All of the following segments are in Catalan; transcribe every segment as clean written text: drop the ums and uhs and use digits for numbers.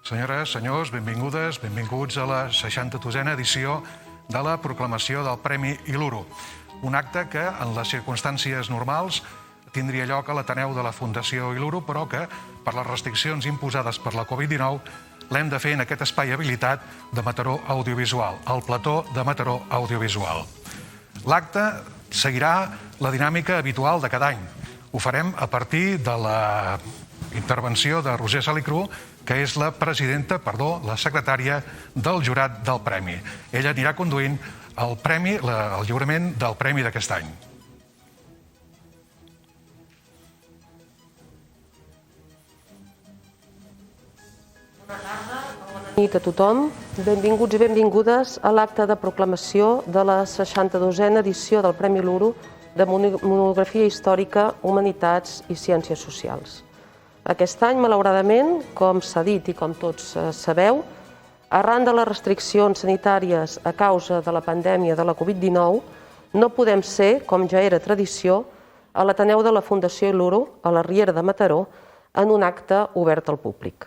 Senyores, senyors, benvingudes, benvinguts a la 62a edició de la proclamació del Premi Iluro. Un acte que, en les circumstàncies normals, tindria lloc a l'Ateneu de la Fundació Iluro, però que, per les restriccions imposades per la Covid-19, l'hem de fer en aquest espai habilitat de Mataró Audiovisual, el plató de Mataró Audiovisual. L'acte seguirà la dinàmica habitual de cada any. Ho farem a partir de la intervenció de Roser Salicru, que és la secretària del jurat del Premi. Ella anirà conduint el lliurament del Premi d'aquest any. Bona nit a tothom. Benvinguts i benvingudes a l'acte de proclamació de la 62a edició del Premi Iluro de Monografia Històrica, Humanitats i Ciències Socials. Aquest any, malauradament, com s'ha dit i com tots sabeu, arran de les restriccions sanitàries a causa de la pandèmia de la Covid-19, no podem ser, com ja era tradició, a l'Ateneu de la Fundació Iluro, a la Riera de Mataró, en un acte obert al públic.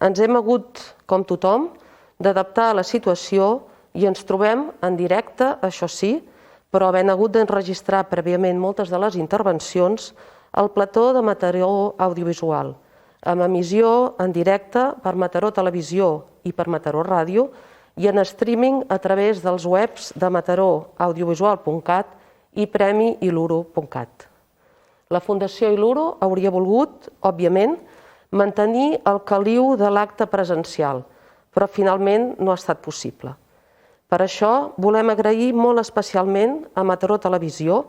Ens hem hagut, com tothom, d'adaptar a la situació i ens trobem en directe, això sí, però havent hagut d'enregistrar prèviament moltes de les intervencions al plató de Mataró Audiovisual, amb emissió en directe per Mataró Televisió i per Mataró Ràdio i en streaming a través dels webs de mataròaudiovisual.cat i premiiluro.cat. La Fundació Iluro hauria volgut, òbviament, mantenir el caliu de l'acte presencial, però finalment no ha estat possible. Per això volem agrair molt especialment a Mataró Televisió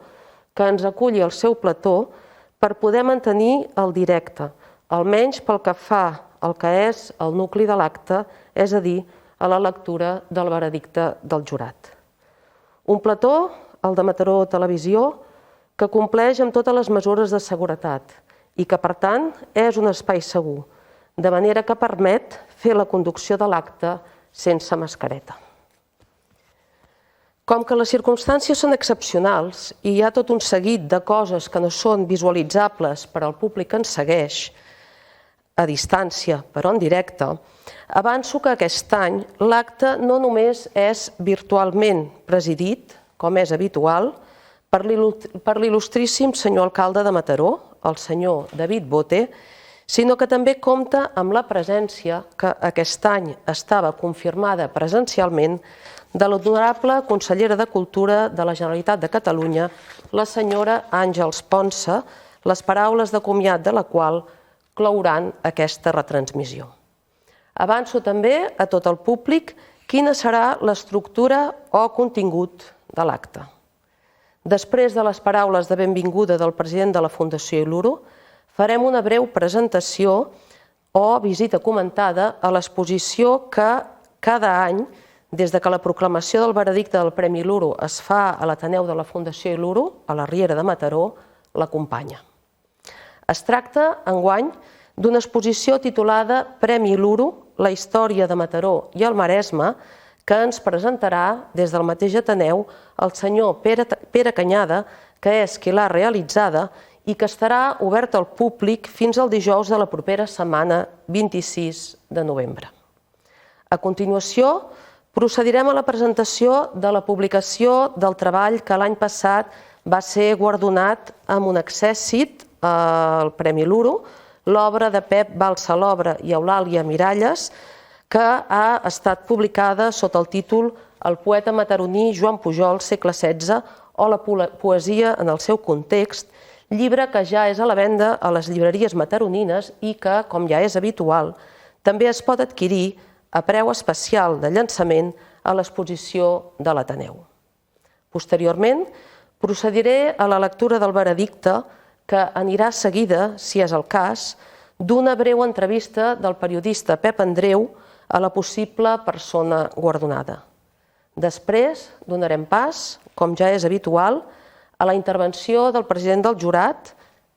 que ens aculli al seu plató per poder mantenir el directe, almenys pel que fa al que és el nucli de l'acte, és a dir, a la lectura del veredicte del jurat. Un plató, el de Mataró Televisió, que compleix amb totes les mesures de seguretat i que, per tant, és un espai segur, de manera que permet fer la conducció de l'acte sense mascareta. Com que les circumstàncies són excepcionals i hi ha tot un seguit de coses que no són visualitzables per al públic que ens segueix a distància, però en directe, avanço que aquest any l'acte no només és virtualment presidit, com és habitual, per l'il·lustríssim senyor alcalde de Mataró, el senyor David Bote, sinó que també compta amb la presència, que aquest any estava confirmada presencialment, de l'honorable consellera de Cultura de la Generalitat de Catalunya, la senyora Àngels Ponsa, les paraules de comiat de la qual clouran aquesta retransmissió. Avanço també a tot el públic quina serà l'estructura o contingut de l'acte. Després de les paraules de benvinguda del president de la Fundació Iluro, farem una breu presentació o visita comentada a l'exposició que cada any, des que la proclamació del veredicte del Premi Iluro es fa a l'Ateneu de la Fundació Iluro, a la Riera de Mataró, l'acompanya. Es tracta, enguany, d'una exposició titulada Premi Iluro, la història de Mataró i el Maresme, que ens presentarà des del mateix Ateneu el senyor Pere Canyada, que és qui l'ha realitzada i que estarà oberta al públic fins al dijous de la propera setmana, 26 de novembre. A continuació, procedirem a la presentació de la publicació del treball que l'any passat va ser guardonat amb un accèssit al Premi Iluro, l'obra de Pep Balsalobra i Eulàlia Miralles, que ha estat publicada sota el títol El poeta mataroní Joan Pujol, segle XVI, o la poesia en el seu context, llibre que ja és a la venda a les llibreries mataronines i que, com ja és habitual, també es pot adquirir a preu especial de llançament a l'exposició de l'Ateneu. Posteriorment, procediré a la lectura del veredicte, que anirà seguida, si és el cas, d'una breu entrevista del periodista Pep Andreu a la possible persona guardonada. Després donarem pas, com ja és habitual, a la intervenció del president del jurat,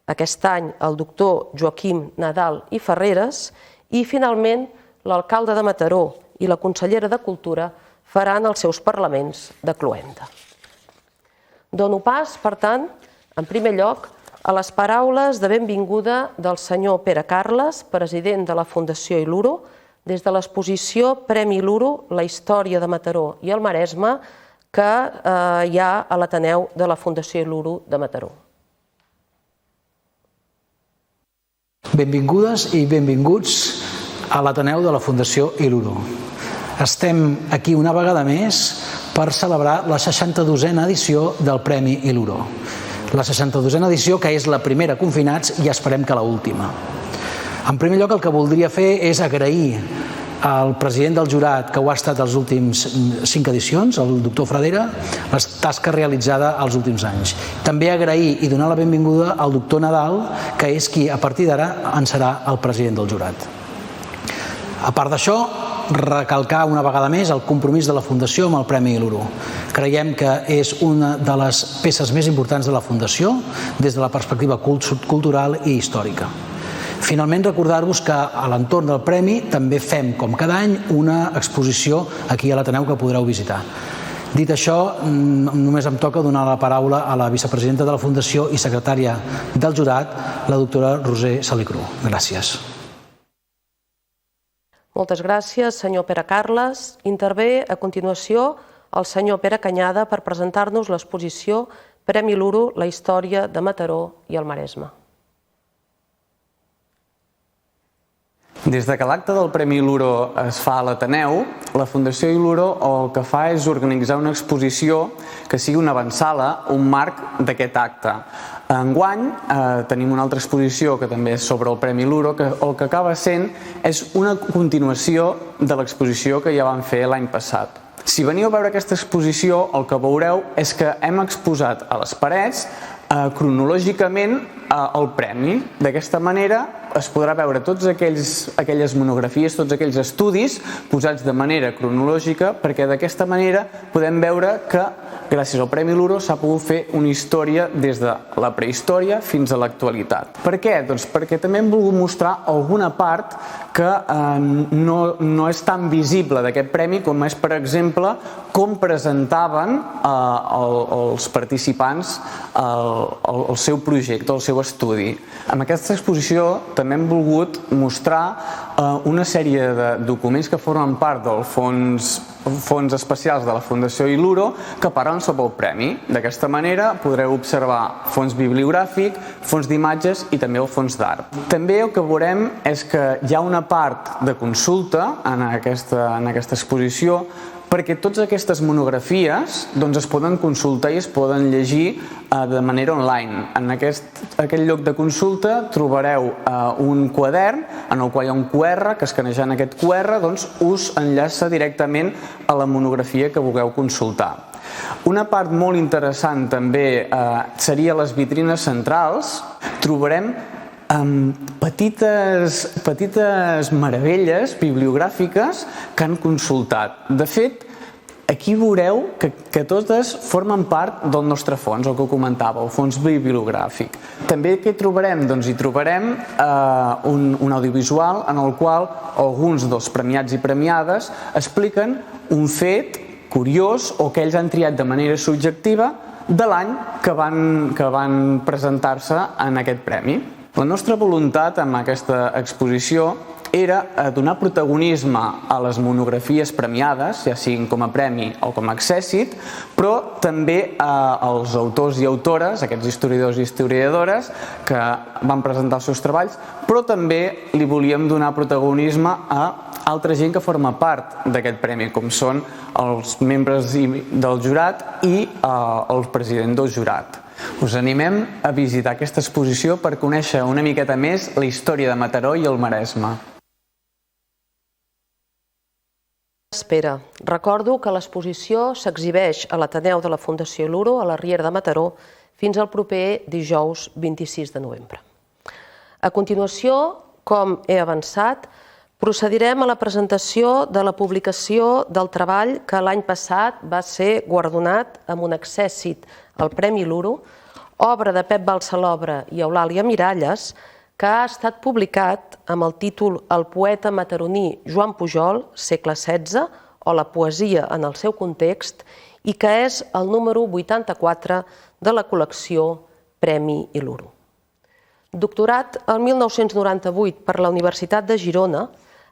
aquest any el doctor Joaquim Nadal i Ferreres, i finalment l'alcalde de Mataró i la consellera de Cultura faran els seus parlaments de cloenda. Dono pas, per tant, en primer lloc, a les paraules de benvinguda del senyor Pere Carles, president de la Fundació Iluro, des de l'exposició Premi Luro, la història de Mataró i el Maresme, que hi ha a l'Ateneu de la Fundació Luro de Mataró. Benvingudes i benvinguts a l'Ateneu de la Fundació Iluro. Estem aquí una vegada més per celebrar la 62a edició del Premi Iluro. La 62a edició que és la primera confinats i esperem que l'última. En primer lloc, el que voldria fer és agrair al president del jurat, que ho ha estat els últims 5 edicions, el doctor Fradera, la tasca realitzada els últims anys. També agrair i donar la benvinguda al doctor Nadal, que és qui a partir d'ara en serà el president del jurat. A part d'això, recalcar una vegada més el compromís de la Fundació amb el Premi Iluro. Creiem que és una de les peces més importants de la Fundació des de la perspectiva cultural i històrica. Finalment, recordar-vos que a l'entorn del Premi també fem, com cada any, una exposició aquí a l'Ateneu que podreu visitar. Dit això, només em toca donar la paraula a la vicepresidenta de la Fundació i secretària del jurat, la doctora Roser Salicrú. Gràcies. Moltes gràcies, senyor Pere Carles. Intervé a continuació el senyor Pere Canyada per presentar-nos l'exposició Premi Luro, la història de Mataró i el Maresme. Des que l'acte del Premi Luro es fa a l'Ateneu, la Fundació Iluro el que fa és organitzar una exposició que sigui una avantsala, un marc d'aquest acte. Enguany tenim una altra exposició que també és sobre el Premi Luro, que el que acaba sent és una continuació de l'exposició que ja vam fer l'any passat. Si veniu a veure aquesta exposició, el que veureu és que hem exposat a les parets cronològicament el premi. D'aquesta manera es podrà veure totes aquelles monografies, tots aquells estudis posats de manera cronològica, perquè d'aquesta manera podem veure que gràcies al Premi Luro s'ha pogut fer una història des de la prehistòria fins a l'actualitat. Per què? Doncs perquè també hem volgut mostrar alguna part que no és tan visible d'aquest premi, com és, per exemple, com presentaven els participants el seu projecte, el seu estudi. En aquesta exposició també hem volgut mostrar una sèrie de documents que formen part del fons especials de la Fundació Iluro que parlen sobre el premi. D'aquesta manera podreu observar fons bibliogràfic, fons d'imatges i també el fons d'art. També el que veurem és que hi ha una part de consulta en aquesta exposició perquè totes aquestes monografies es poden consultar i es poden llegir de manera online. En aquest lloc de consulta trobareu un quadern en el qual hi ha un QR que escanejant aquest QR us enllaça directament a la monografia que vulgueu consultar. Una part molt interessant també seria les vitrines centrals. Trobarem petites meravelles bibliogràfiques que han consultat. De fet, aquí veureu que totes formen part del nostre fons, el que comentava, el fons bibliogràfic. També què trobarem? Doncs hi trobarem un audiovisual en el qual alguns dels premiats i premiades expliquen un fet curiós o que ells han triat de manera subjectiva de l'any que van presentar-se en aquest premi. La nostra voluntat amb aquesta exposició era donar protagonisme a les monografies premiades, ja siguin com a premi o com a accèssit, però també als autors i autores, aquests historiadors i historiadores que van presentar els seus treballs, però també li volíem donar protagonisme a altra gent que forma part d'aquest premi, com són els membres del jurat i el president del jurat. Us animem a visitar aquesta exposició per conèixer una miqueta més la història de Mataró i el Maresme. Espera, recordo que l'exposició s'exhibeix a l'Ateneu de la Fundació Iluro a la Riera de Mataró fins al proper dijous 26 de novembre. A continuació, com he avançat, procedirem a la presentació de la publicació del treball que l'any passat va ser guardonat amb un accèssit al Premi Luro, obra de Pep Balsalobra i Eulàlia Miralles, que ha estat publicat amb el títol El poeta mataroní Joan Pujol, segle XVI, o la poesia en el seu context, i que és el número 84 de la col·lecció Premi Iluro. Doctorat el 1998 per la Universitat de Girona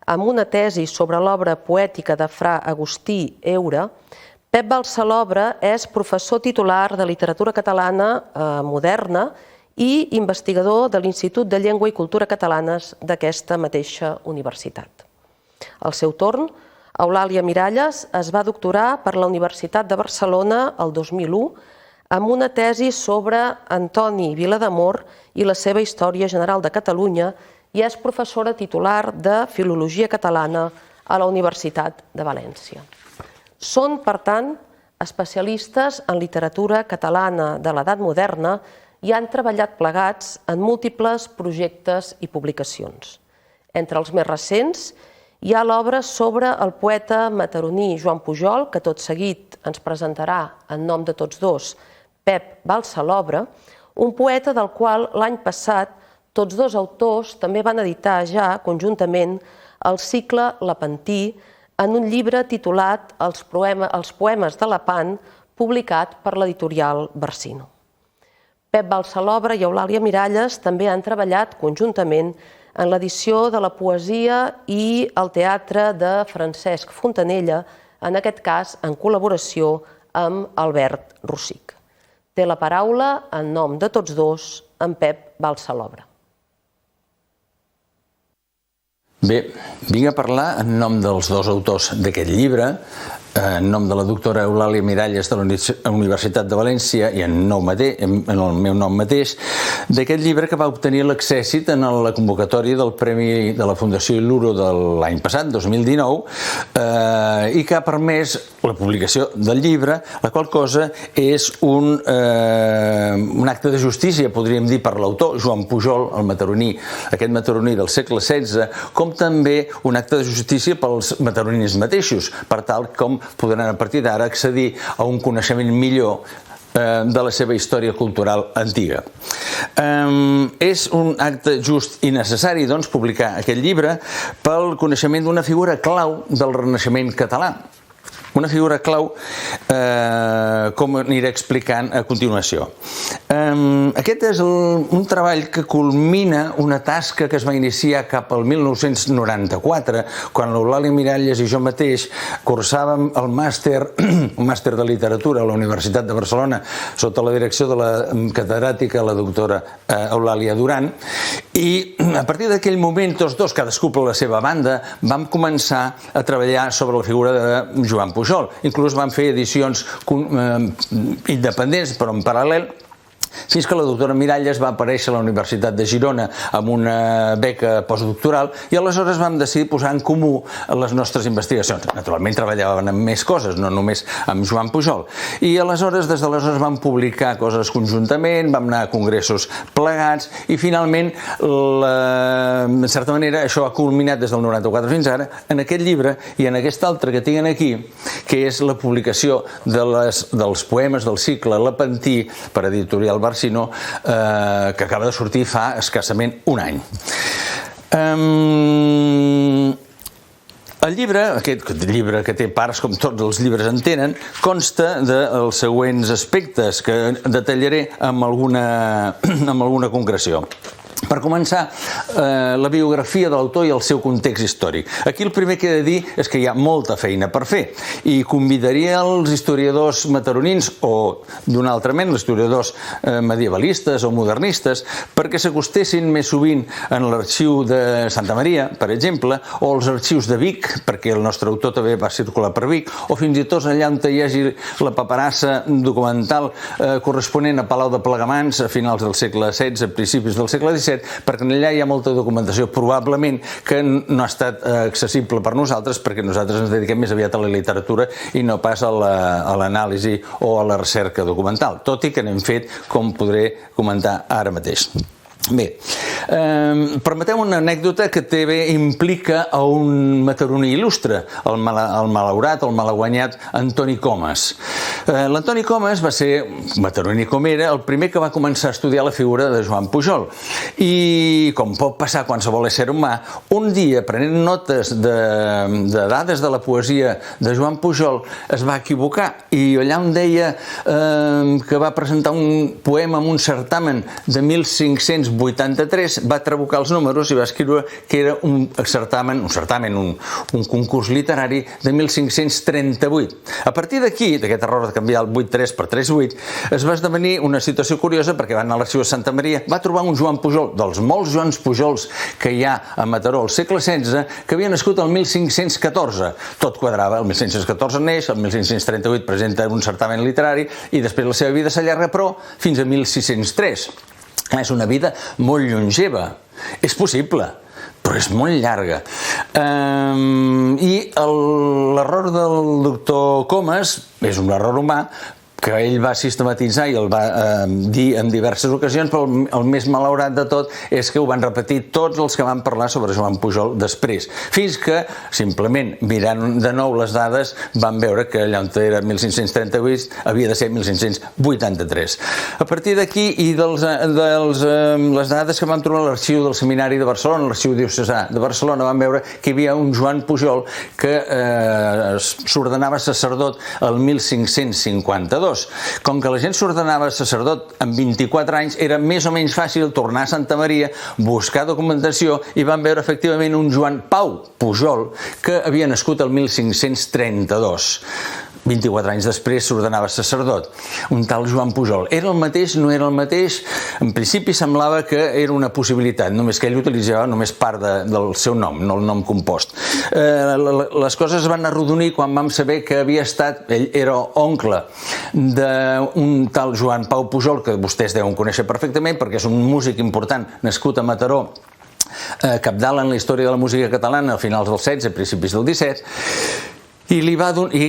amb una tesi sobre l'obra poètica de fra Agustí Eura, Pep Balsalobre és professor titular de literatura catalana moderna i investigador de l'Institut de Llengua i Cultura Catalanes d'aquesta mateixa universitat. Al seu torn, Eulàlia Miralles es va doctorar per la Universitat de Barcelona el 2001 amb una tesi sobre Antoni Viladamor i la seva història general de Catalunya i és professora titular de Filologia Catalana a la Universitat de València. Són, per tant, especialistes en literatura catalana de l'edat moderna i han treballat plegats en múltiples projectes i publicacions. Entre els més recents hi ha l'obra sobre el poeta mataroní Joan Pujol, que tot seguit ens presentarà en nom de tots dos Pep Balsalobre, un poeta del qual l'any passat tots dos autors també van editar ja conjuntament el cicle Lepantí en un llibre titulat Els poemes de Lepant, publicat per l'editorial Barsino. Pep Balsalobre i Eulàlia Miralles també han treballat conjuntament en l'edició de la poesia i el teatre de Francesc Fontanella, en aquest cas en col·laboració amb Albert Rossich. Té la paraula, en nom de tots dos, en Pep Balsalobre. Bé, vinc a parlar en nom dels dos autors d'aquest llibre, en nom de la doctora Eulàlia Miralles de la Universitat de València i en el meu nom mateix, d'aquest llibre que va obtenir l'accèssit en la convocatòria del Premi de la Fundació Il·luro de l'any passat, 2019, i que ha permès la publicació del llibre, la qual cosa és un acte de justícia, podríem dir, per l'autor, Joan Pujol, el mataroní, aquest mataroní del segle XVI, com també un acte de justícia pels mataronins mateixos, per tal com podran a partir d'ara accedir a un coneixement millor de la seva història cultural antiga. És un acte just i necessari, doncs, publicar aquest llibre pel coneixement d'una figura clau del Renaixement català. Una figura clau, com aniré explicant a continuació. Aquest és un treball que culmina una tasca que es va iniciar cap al 1994, quan l'Eulàlia Miralles i jo mateix cursàvem el màster, un màster de literatura a la Universitat de Barcelona, sota la direcció de la catedràtica, la doctora Eulàlia Duran, i a partir d'aquell moment, tots dos, cadascú per la seva banda, vam començar a treballar sobre la figura de Joan Pujol. Inclús vam fer edicions independents, però en paral·lel, fins que la doctora Miralles va aparèixer a la Universitat de Girona amb una beca postdoctoral i aleshores vam decidir posar en comú les nostres investigacions. Naturalment treballaven en més coses, no només amb Joan Pujol. I aleshores, des d'aleshores vam publicar coses conjuntament, vam anar a congressos plegats i finalment, en certa manera, això ha culminat des del 94 fins ara en aquest llibre i en aquest altre que tinc aquí, que és la publicació dels poemes del cicle Lepantí per editorial Barsino, que acaba de sortir fa escassament un any. El llibre, aquest llibre que té parts com tots els llibres en tenen, consta dels següents aspectes que detallaré amb alguna concreció. Per començar, la biografia de l'autor i el seu context històric. Aquí el primer que he de dir és que hi ha molta feina per fer i convidaria els historiadors mataronins o, d'una altra mena, els historiadors medievalistes o modernistes perquè s'acostessin més sovint en l'arxiu de Santa Maria, per exemple, o els arxius de Vic, perquè el nostre autor també va circular per Vic, o fins i tot allà on hi hagi la paperassa documental corresponent a Palau de Plegamans a finals del segle XVI, a principis del segle XVII, perquè allà hi ha molta documentació probablement que no ha estat accessible per nosaltres perquè nosaltres ens dediquem més aviat a la literatura i no pas a l'anàlisi o a la recerca documental, tot i que n'hem fet, com podré comentar ara mateix. Bé, permeteu una anècdota que també implica a un mataroní il·lustre, el malaurat, el malaguanyat Antoni Comes. L'Antoni Comes va ser, mataroní com era, el primer que va començar a estudiar la figura de Joan Pujol. I, com pot passar a qualsevol ésser humà, un dia, prenent notes de dades de la poesia de Joan Pujol, es va equivocar. I allà on deia que va presentar un poema en un certamen de 1580 1583 va trabucar els números i va escriure que era un concurs literari de 1538. A partir d'aquí, d'aquest error de canviar el 8-3 per 3-8, es va esdevenir una situació curiosa perquè va anar a l'Arxiu de Santa Maria, va trobar un Joan Pujol, dels molts Joans Pujols que hi ha a Mataró al segle XVI, que havia nascut el 1514. Tot quadrava, el 1514 neix, el 1538 presenta un certamen literari i després la seva vida s'allarga, però fins a 1603. És una vida molt longeva. És possible, però és molt llarga. I l'error del doctor Comas és un error humà que ell va sistematitzar i el va dir en diverses ocasions, però el més malaurat de tot és que ho van repetir tots els que van parlar sobre Joan Pujol després, fins que, simplement, mirant de nou les dades, van veure que allà on era 1538 havia de ser 1583. A partir d'aquí i de les dades que vam trobar a l'Arxiu del Seminari de Barcelona, l'Arxiu Diocesà de Barcelona, van veure que hi havia un Joan Pujol que s'ordenava sacerdot el 1552. Com que la gent s'ordenava sacerdot amb 24 anys, era més o menys fàcil tornar a Santa Maria, buscar documentació i van veure efectivament un Joan Pau Pujol que havia nascut el 1532. 24 anys després s'ordenava sacerdot. Un tal Joan Pujol. Era el mateix? No era el mateix? En principi semblava que era una possibilitat, només que ell utilitzava només part del seu nom, no el nom compost. Les coses es van arrodonir quan vam saber que havia estat, ell era oncle d'un tal Joan Pau Pujol, que vostès deuen conèixer perfectament perquè és un músic important nascut a Mataró, cabdal en la història de la música catalana a finals del 16, principis del 17, i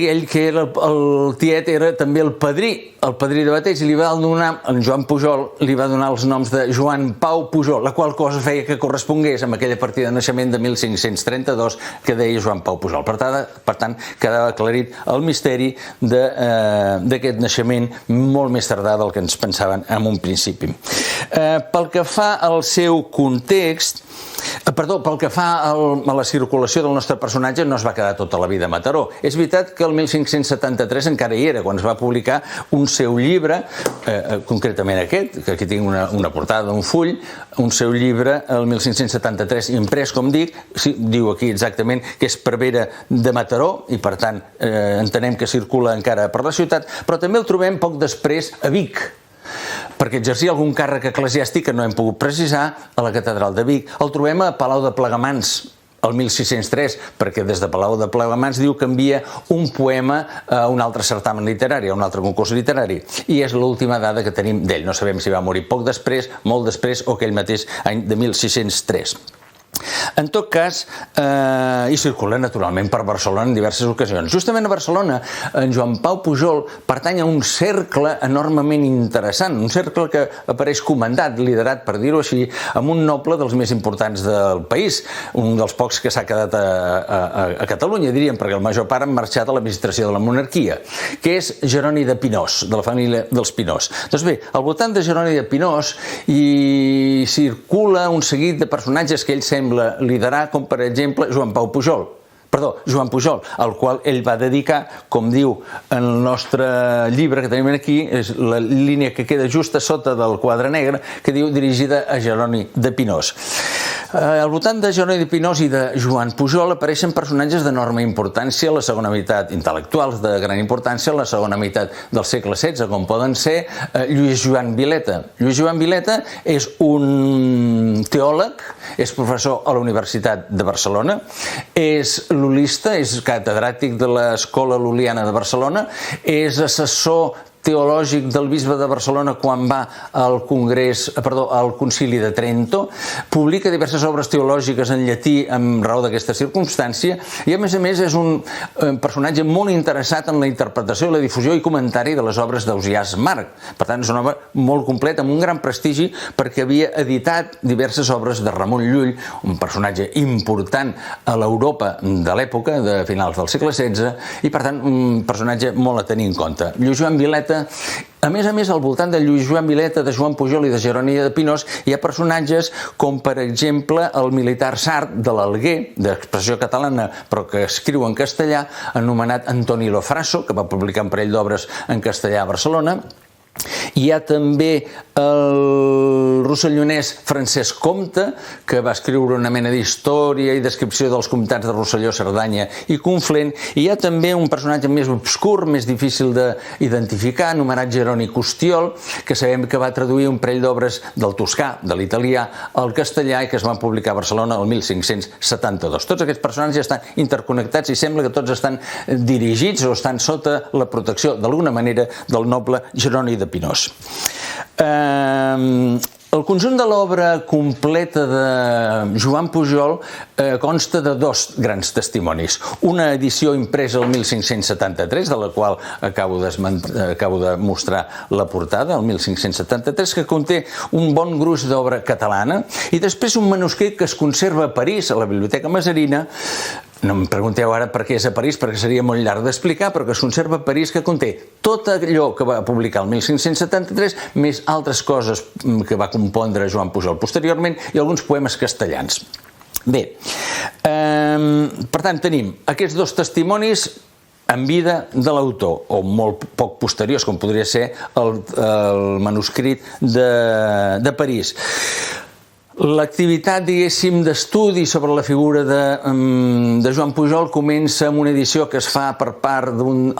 ell, que era el tiet, era també el padrí de bateig, i li va donar, en Joan Pujol, li va donar els noms de Joan Pau Pujol, la qual cosa feia que correspongués amb aquella partida de naixement de 1532 que deia Joan Pau Pujol. Per tant, quedava aclarit el misteri d'aquest naixement molt més tardà del que ens pensaven en un principi. Pel que fa al seu context, pel que fa a la circulació del nostre personatge, no es va quedar tota la vida a Mataró. És veritat que el 1573 encara hi era, quan es va publicar un seu llibre, concretament aquest, que aquí tinc una portada d'un full, un seu llibre, el 1573, imprès, com dic, diu aquí exactament que és prevere de Mataró, i per tant entenem que circula encara per la ciutat, però també el trobem poc després a Vic, perquè exercia algun càrrec eclesiàstic que no hem pogut precisar a la catedral de Vic. El trobem a Palau de Plegamans, el 1603, perquè des de Palau de Plegamans diu que envia un poema a un altre certamen literari, a un altre concurs literari, i és l'última dada que tenim d'ell. No sabem si va morir poc després, molt després, o aquell mateix any de 1603. En tot cas, hi circula naturalment per Barcelona en diverses ocasions. Justament a Barcelona, en Joan Pau Pujol pertany a un cercle enormement interessant, un cercle que apareix comandat, liderat, per dir-ho així, amb un noble dels més importants del país, un dels pocs que s'ha quedat a Catalunya, diríem, perquè el major part han marxat a l'administració de la monarquia, que és Jeroni de Pinós, de la família dels Pinós. Doncs bé, al voltant de Jeroni de Pinós hi circula un seguit de personatges que ell sembla liderar, com per exemple Joan Pujol, al qual ell va dedicar, com diu en el nostre llibre que tenim aquí, és la línia que queda just a sota del quadre negre, que diu dirigida a Jeroni de Pinós. Al voltant de Jeroni de Pinós i de Joan Pujol apareixen personatges d'enorme importància a la segona meitat, intel·lectuals de gran importància a la segona meitat del segle XVI, com poden ser Lluís Joan Vileta. Lluís Joan Vileta és un teòleg, és professor a la Universitat de Barcelona, és lulista, és catedràtic de l'Escola Luliana de Barcelona, és assessor teològic del bisbe de Barcelona quan va al Concili de Trento, publica diverses obres teològiques en llatí amb raó d'aquesta circumstància i a més és un personatge molt interessat en la interpretació, la difusió i comentari de les obres d'Ausiàs Marc. Per tant, és un home molt complet, amb un gran prestigi, perquè havia editat diverses obres de Ramon Llull, un personatge important a l'Europa de l'època, de finals del segle XVI, i per tant un personatge molt a tenir en compte. Lluís Joan Vileta, a més, al voltant de Lluís Joan Vileta, de Joan Pujol i de Jeroni de Pinós, hi ha personatges com, per exemple, el militar sard de l'Alguer, d'expressió catalana, però que escriu en castellà, anomenat Antoni Lofraso, que va publicar un parell d'obres en castellà a Barcelona, Hi ha també el rossellonès Francesc Compte, que va escriure una mena d'història i descripció dels comtats de Rosselló, Cerdanya i Conflent. I hi ha també un personatge més obscur, més difícil d'identificar, anomenat Jeroni Costiol, que sabem que va traduir un parell d'obres del toscà, de l'italià, al castellà i que es van publicar a Barcelona el 1572. Tots aquests personatges estan interconnectats i sembla que tots estan dirigits o estan sota la protecció, d'alguna manera, del noble Jeroni de Pinós. El conjunt de l'obra completa de Joan Pujol consta de dos grans testimonis. Una edició impresa el 1573, de la qual acabo de mostrar la portada, el 1573, que conté un bon gruix d'obra catalana, i després un manuscrit que es conserva a París, a la Biblioteca Masarina. No em pregunteu ara per què és a París, perquè seria molt llarg d'explicar, però que es conserva a París, que conté tot allò que va publicar el 1573, més altres coses que va compondre Joan Pujol posteriorment i alguns poemes castellans. Bé, per tant, tenim aquests dos testimonis en vida de l'autor, o molt poc posteriors, com podria ser el manuscrit de París. L'activitat, diguéssim, d'estudi sobre la figura de Joan Pujol comença amb una edició que es fa per part d'un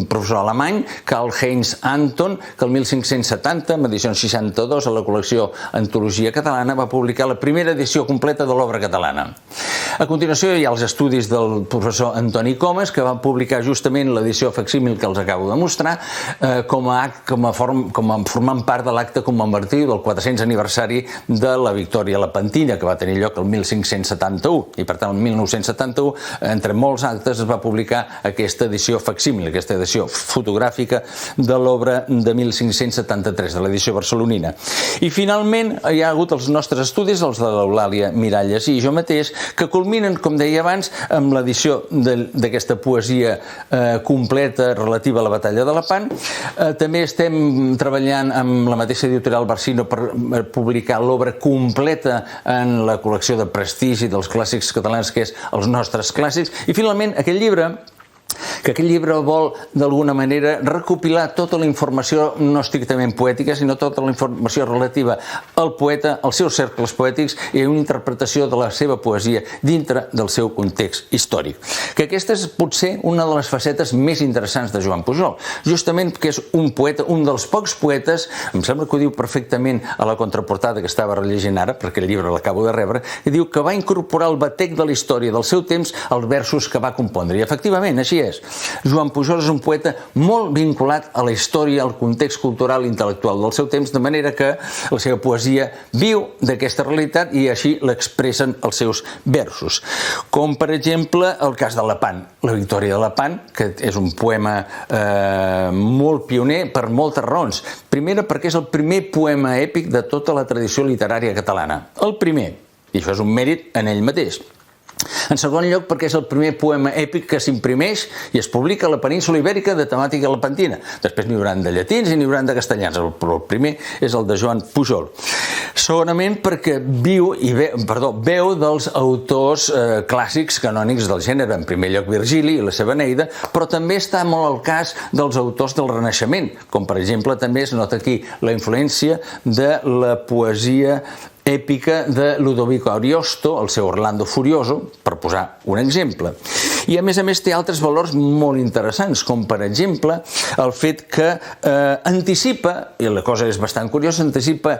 professor alemany, Karl-Heinz Anton, que el 1570, en edició 62, a la col·lecció Antologia Catalana, va publicar la primera edició completa de l'obra catalana. A continuació hi ha els estudis del professor Antoni Comas, que va publicar justament l'edició facsímil que els acabo de mostrar, formant part de l'acte commemoratiu del 400 aniversari de la Victòria Lepantina, que va tenir lloc el 1571, i per tant el 1971, entre molts actes, es va publicar aquesta edició facsímil, aquesta edició fotogràfica de l'obra de 1573, de l'edició barcelonina. I finalment hi ha hagut els nostres estudis, els de l'Eulàlia Miralles i jo mateix, que culminen, com deia abans, amb l'edició d'aquesta poesia completa relativa a la batalla de Lepant. També estem treballant amb la mateixa editorial Barsino per publicar l'obra completa en la col·lecció de prestigi dels clàssics catalans, que és els nostres clàssics. I finalment aquest llibre vol, d'alguna manera, recopilar tota la informació no estrictament poètica, sinó tota la informació relativa al poeta, als seus cercles poètics i a una interpretació de la seva poesia dintre del seu context històric. Que aquesta és potser una de les facetes més interessants de Joan Pujol, justament perquè és un poeta, un dels pocs poetes, em sembla que ho diu perfectament a la contraportada que estava rellegint ara, perquè el llibre l'acabo de rebre, que diu que va incorporar el batec de la història del seu temps als versos que va compondre. I efectivament, així és. Joan Pujol és un poeta molt vinculat a la història, al context cultural i intel·lectual del seu temps, de manera que la seva poesia viu d'aquesta realitat i així l'expressen els seus versos. Com, per exemple, el cas de Lepant, la Victòria de Lepant, que és un poema molt pioner per moltes raons. Primera, perquè és el primer poema èpic de tota la tradició literària catalana. El primer, i això és un mèrit en ell mateix. En segon lloc, perquè és el primer poema èpic que s'imprimeix i es publica a la península Ibèrica de temàtica lepantina. Després n'hi hauran de llatins i n'hi hauran de castellans, però el primer és el de Joan Pujol. Segonament, perquè veu dels autors clàssics canònics del gènere, en primer lloc Virgili i la seva Eneida, però també està molt al cas dels autors del Renaixement, com per exemple també es nota aquí la influència de la poesia èpica de Ludovico Ariosto, el seu Orlando Furioso, per posar un exemple. I a més té altres valors molt interessants, com per exemple el fet que anticipa, i la cosa és bastant curiosa, anticipa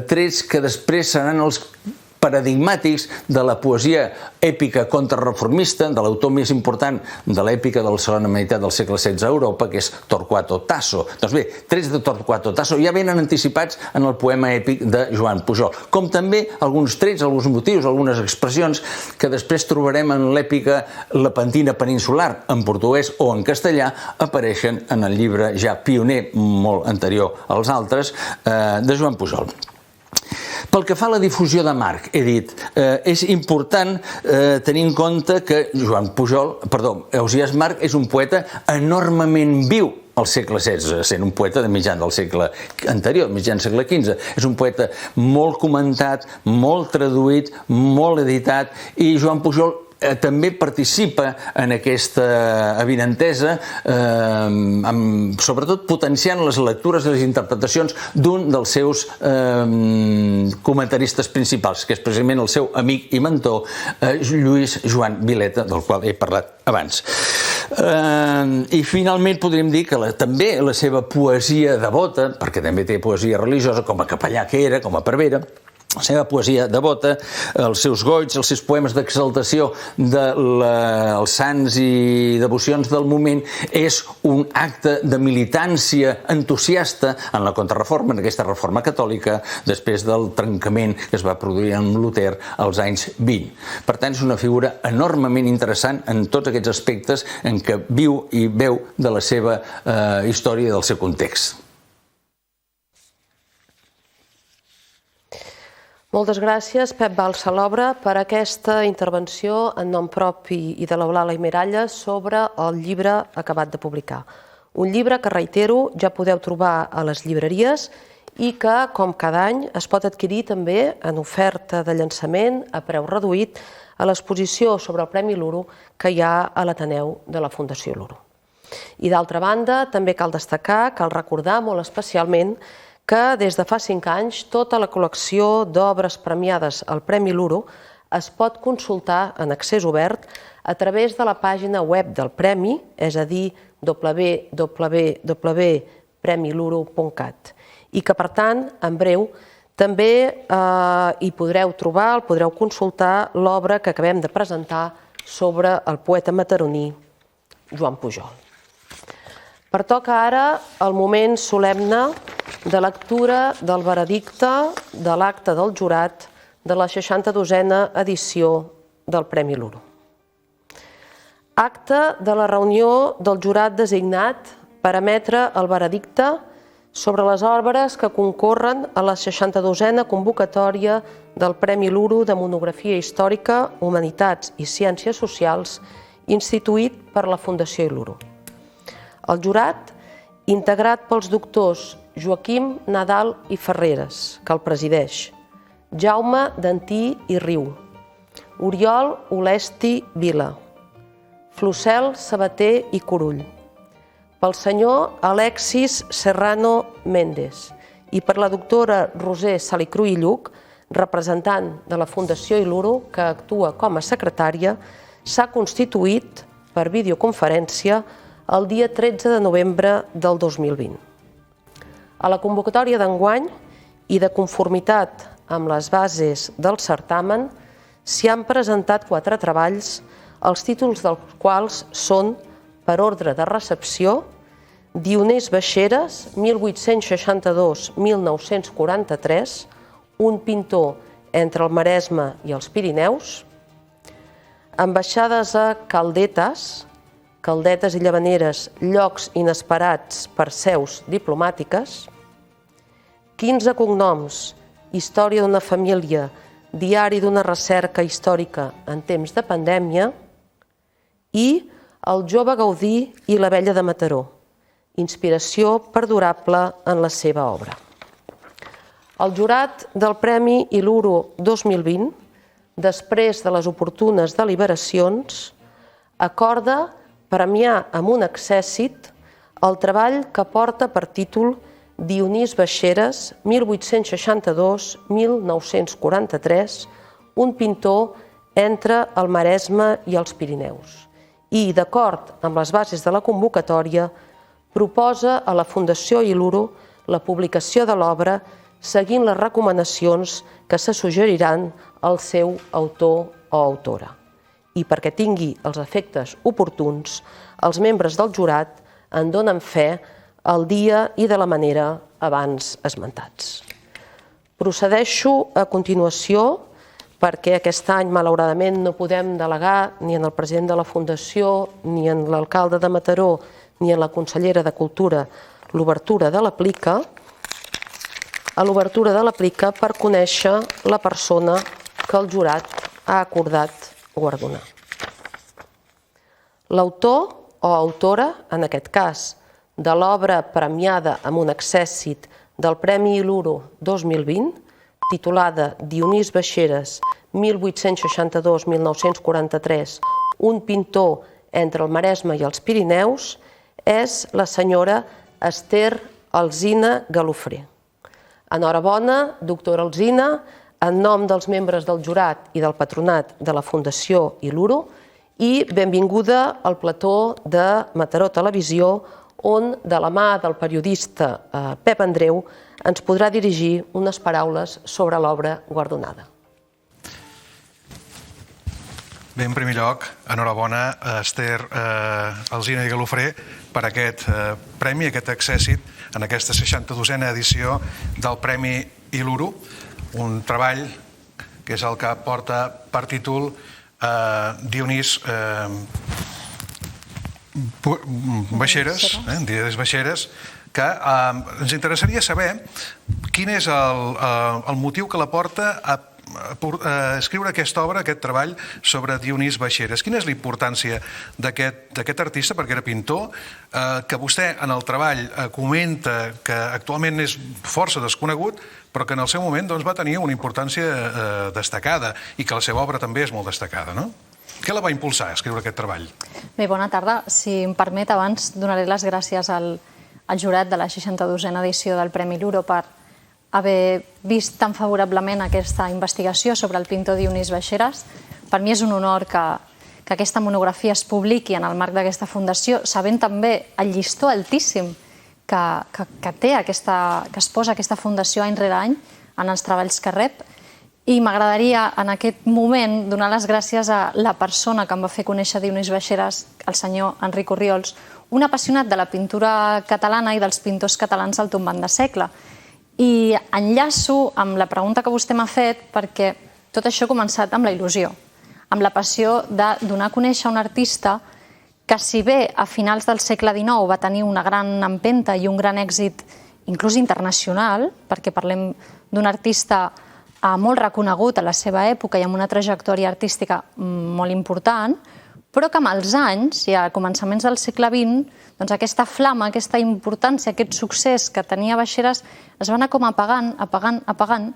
trets que després seran els paradigmàtics de la poesia èpica contrarreformista, de l'autor més important de l'èpica de la segona meitat del segle XVI a Europa, que és Torquato Tasso. Doncs bé, trets de Torquato Tasso ja venen anticipats en el poema èpic de Joan Pujol, com també alguns trets, alguns motius, algunes expressions que després trobarem en l'èpica lepantina peninsular, en portuguès o en castellà, apareixen en el llibre ja pioner, molt anterior als altres, de Joan Pujol. Pel que fa a la difusió de Marc, he dit, és important tenir en compte que Ausiàs Marc és un poeta enormement viu al segle XVI, sent un poeta de mitjan del segle anterior, mitjan segle XV. És un poeta molt comentat, molt traduït, molt editat, i Joan Pujol també participa en aquesta avinentesa, sobretot potenciant les lectures i les interpretacions d'un dels seus comentaristes principals, que és precisament el seu amic i mentor, Lluís Joan Vileta, del qual he parlat abans. I finalment podríem dir que també la seva poesia devota, perquè també té poesia religiosa, com a capellà que era, com a prevere, la seva poesia devota, els seus goigs, els seus poemes d'exaltació dels sants i devocions del moment, és un acte de militància entusiasta en la contrarreforma, en aquesta reforma catòlica, després del trencament que es va produir amb Luter als anys 20. Per tant, és una figura enormement interessant en tots aquests aspectes en què viu i veu de la seva història i del seu context. Moltes gràcies, Pep Balsalobra, per aquesta intervenció en nom propi i de l'Eulàlia Miralles sobre el llibre acabat de publicar. Un llibre que, reitero, ja podeu trobar a les llibreries i que, com cada any, es pot adquirir també en oferta de llançament a preu reduït a l'exposició sobre el Premi Luro que hi ha a l'Ateneu de la Fundació Luro. I d'altra banda, també cal destacar, cal recordar molt especialment que des de fa 5 anys tota la col·lecció d'obres premiades al Premi Luro es pot consultar en accés obert a través de la pàgina web del Premi, és a dir, www.premiluro.cat, i que, per tant, en breu, també hi podreu trobar, podreu consultar l'obra que acabem de presentar sobre el poeta mataroní Joan Pujol. Pertoca ara el moment solemne de lectura del veredicte de l'acte del jurat de la 62a edició del Premi Luro. Acte de la reunió del jurat designat per emetre el veredicte sobre les obres que concorren a la 62a convocatòria del Premi Luro de Monografia Històrica, Humanitats i Ciències Socials instituït per la Fundació Luro. El jurat, integrat pels doctors Joaquim Nadal i Ferreres, que el presideix, Jaume Dantí i Riu, Oriol Olesti Vila, Flocel Sabater i Curull, pel senyor Alexis Serrano Méndez i per la doctora Roser Salicru i Lluc, representant de la Fundació Luro, que actua com a secretària, s'ha constituït per videoconferència el dia 13 de novembre del 2020. A la convocatòria d'enguany i de conformitat amb les bases del certamen s'hi han presentat 4 treballs, els títols dels quals són, per ordre de recepció, Dionís Baixeres, 1862-1943, un pintor entre el Maresme i els Pirineus, Ambaixades a Caldetes, Caldetes i Llavaneres, llocs inesperats per seus diplomàtiques, 15 cognoms, història d'una família, diari d'una recerca històrica en temps de pandèmia i El jove Gaudí i la vella de Mataró, inspiració perdurable en la seva obra. El jurat del Premi Luro 2020, després de les oportunes deliberacions, acorda premiar amb un accèssit el treball que porta per títol Dionís Baixeres, 1862-1943, un pintor entre el Maresme i els Pirineus. I, d'acord amb les bases de la convocatòria, proposa a la Fundació Luro la publicació de l'obra seguint les recomanacions que se suggeriran al seu autor o autora. I perquè tingui els efectes oportuns, els membres del jurat en donen fe el dia i de la manera abans esmentats. Procedeixo a continuació, perquè aquest any, malauradament, no podem delegar ni en el president de la Fundació, ni en l'alcalde de Mataró, ni en la consellera de Cultura, l'obertura de l'aplica, per conèixer la persona que el jurat ha acordat guardonar. L'autor o autora, en aquest cas, de l'obra premiada amb un accèssit del Premi Luro 2020, titulada Dionís Baixeres, 1862-1943, un pintor entre el Maresme i els Pirineus, és la senyora Esther Alsina Galofré. Enhorabona, doctora Alsina, en nom dels membres del jurat i del patronat de la Fundació Il·luro, i benvinguda al plató de Mataró Televisió, on, de la mà del periodista Pep Andreu, ens podrà dirigir unes paraules sobre l'obra guardonada. Bé, en primer lloc, enhorabona a Esther Alsina i Galofré per aquest premi, aquest accèssit en aquesta 62a edició del Premi Il·luro, un treball que és el que porta per títol Dionís Baixeres, que ens interessaria saber quin és el motiu que la porta a escriure aquesta obra, aquest treball sobre Dionís Baixeres. Quina és la importància d'aquest artista, perquè era pintor, que vostè en el treball comenta que actualment és força desconegut, però que en el seu moment va tenir una importància destacada i que la seva obra també és molt destacada, no? Què la va impulsar a escriure aquest treball? Bé, bona tarda. Si em permet, abans donaré les gràcies al jurat de la 62a edició del Premi Il·luro per haver vist tan favorablement aquesta investigació sobre el pintor Dionís Baixeres. Per mi és un honor que aquesta monografia es publiqui en el marc d'aquesta fundació, sabent també el llistó altíssim que té que es posa aquesta fundació any rere any en els treballs que rep. I m'agradaria en aquest moment donar les gràcies a la persona que em va fer conèixer Dionís Baixeres, el senyor Enric Orriols, un apassionat de la pintura catalana i dels pintors catalans del tombant de segle. I enllaço amb la pregunta que vostè m'ha fet perquè tot això ha començat amb la il·lusió, amb la passió de donar a conèixer un artista que, si bé a finals del segle XIX va tenir una gran empenta i un gran èxit inclús internacional, perquè parlem d'un artista molt reconegut a la seva època i amb una trajectòria artística molt important, però que amb els anys i a començaments del segle XX, doncs aquesta flama, aquesta importància, aquest succés que tenia Baixeres es va anar com apagant,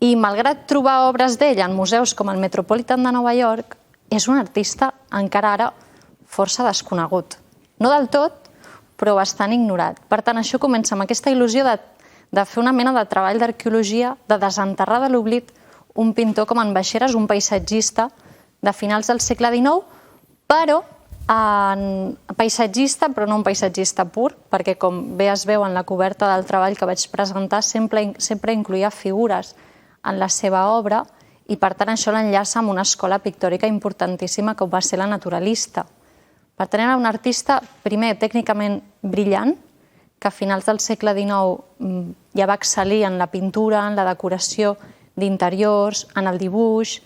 i malgrat trobar obres d'ell en museus com el Metropolitan de Nova York, és un artista encara ara força desconegut. No del tot, però bastant ignorat. Per tant, això comença amb aquesta il·lusió de fer una mena de treball d'arqueologia, de desenterrar de l'oblit un pintor com en Baixeres, un paisatgista de finals del segle XIX, però paisatgista, però no un paisatgista pur, perquè com bé es veu en la coberta del treball que vaig presentar, sempre incloïa figures en la seva obra i per tant això l'enllaça amb una escola pictòrica importantíssima com va ser la naturalista. Per tant, era un artista, primer, tècnicament brillant, que a finals del segle XIX ja va excel·lir en la pintura, en la decoració d'interiors, en el dibuix,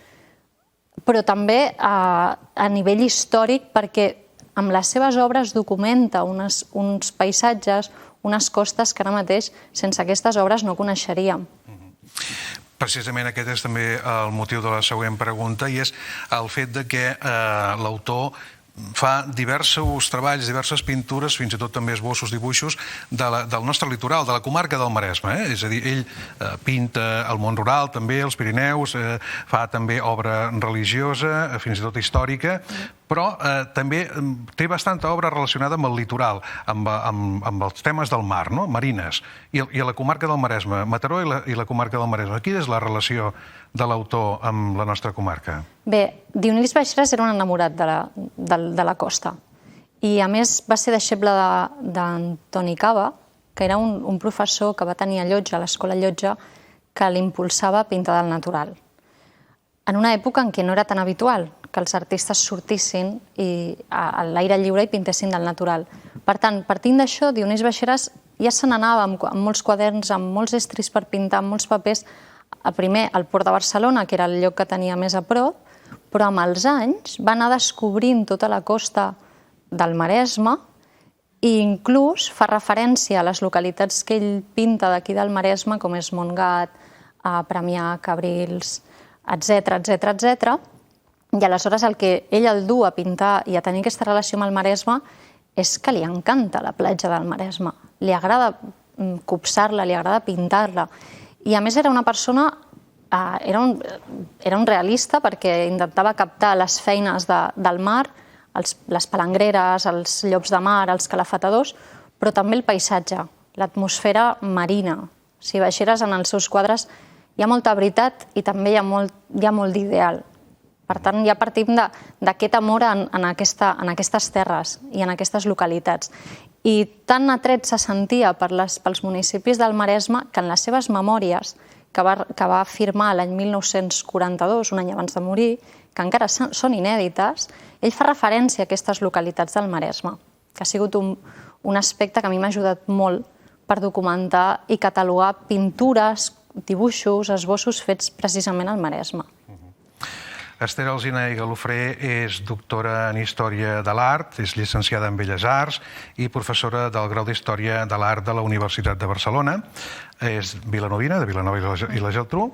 però també a nivell històric perquè amb les seves obres documenta uns paisatges, unes costes que ara mateix sense aquestes obres no coneixeríem. Precisament aquest és també el motiu de la següent pregunta i és el fet que l'autor fa diversos treballs, diverses pintures, fins i tot també esbossos, dibuixos del nostre litoral, de la comarca del Maresme. És a dir, ell pinta el món rural, també els Pirineus, fa també obra religiosa, fins i tot històrica, però també té bastanta obra relacionada amb el litoral, amb els temes del mar, marines, i a la comarca del Maresme, Mataró i la comarca del Maresme. Quina és la relació de l'autor amb la nostra comarca? Bé, Dionís Baixeres era un enamorat de la costa i a més va ser deixeble d'Antoni Cava, que era un professor que va tenir a Llotja, a l'escola Llotja, que l'impulsava a pintar del natural. En una època en què no era tan habitual que els artistes sortissin a l'aire lliure i pintessin del natural. Per tant, partint d'això, Dionís Baixeres ja se n'anava amb molts quaderns, amb molts estris per pintar, amb molts papers, primer al Port de Barcelona, que era el lloc que tenia més a prop, però amb els anys va anar descobrint tota la costa del Maresme i inclús fa referència a les localitats que ell pinta d'aquí del Maresme, com és Montgat, Premià, Cabrils, etc. I aleshores el que ell el du a pintar i a tenir aquesta relació amb el Maresme és que li encanta la platja del Maresme. Li agrada copsar-la, li agrada pintar-la. I a més era una persona era un realista perquè intentava captar les feines del mar, les palangreres, els llops de mar, els calafatadors, però també el paisatge, l'atmosfera marina. Si baixeres en els seus quadres hi ha molta veritat i també hi ha molt d'ideal. Per tant, ja partim d'aquest amor en aquestes terres i en aquestes localitats. I tan atret se sentia pels municipis del Maresme que en les seves memòries, que va firmar l'any 1942, un any abans de morir, que encara són inèdites, ell fa referència a aquestes localitats del Maresme, que ha sigut un aspecte que a mi m'ha ajudat molt per documentar i catalogar pintures, dibuixos, esbossos fets precisament al Maresme. Esther Alsina i Galofré és doctora en Història de l'Art, és llicenciada en Belles Arts i professora del grau d'Història de l'Art de la Universitat de Barcelona. És vilanovina, de Vilanova i la Geltrú.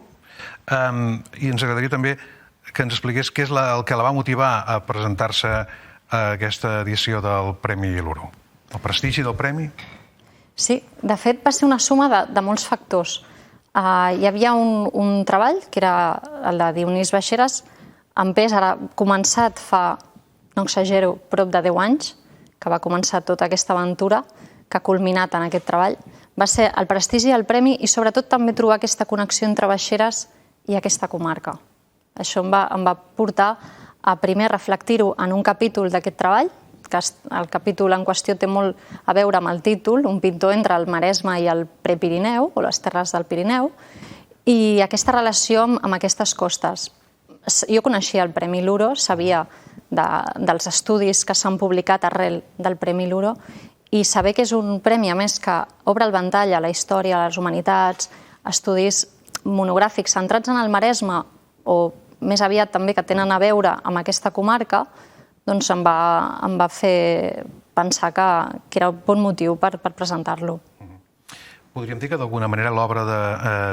I ens agradaria també que ens expliqués què és el que la va motivar a presentar-se a aquesta edició del Premi Luro. El prestigi del premi? Sí, de fet va ser una suma de molts factors. Hi havia un treball, que era el de Dionís Baixeras, en pes, ara començat fa, no exagero, prop de 10 anys, que va començar tota aquesta aventura, que ha culminat en aquest treball. Va ser el prestigi del premi i sobretot també trobar aquesta connexió entre Baixeras i aquesta comarca. Això em va portar a primer reflectir-ho en un capítol d'aquest treball, que el capítol en qüestió té molt a veure amb el títol, un pintor entre el Maresme i el Prepirineu, o les terres del Pirineu, i aquesta relació amb aquestes costes. Jo coneixia el Premi Luro, sabia dels estudis que s'han publicat arrel del Premi Luro i saber que és un premi, a més, que obre el ventall a la història, a les humanitats, estudis monogràfics centrats en el Maresme o més aviat també que tenen a veure amb aquesta comarca, doncs em va fer pensar que era un bon motiu per presentar-lo. Podríem dir que d'alguna manera l'obra de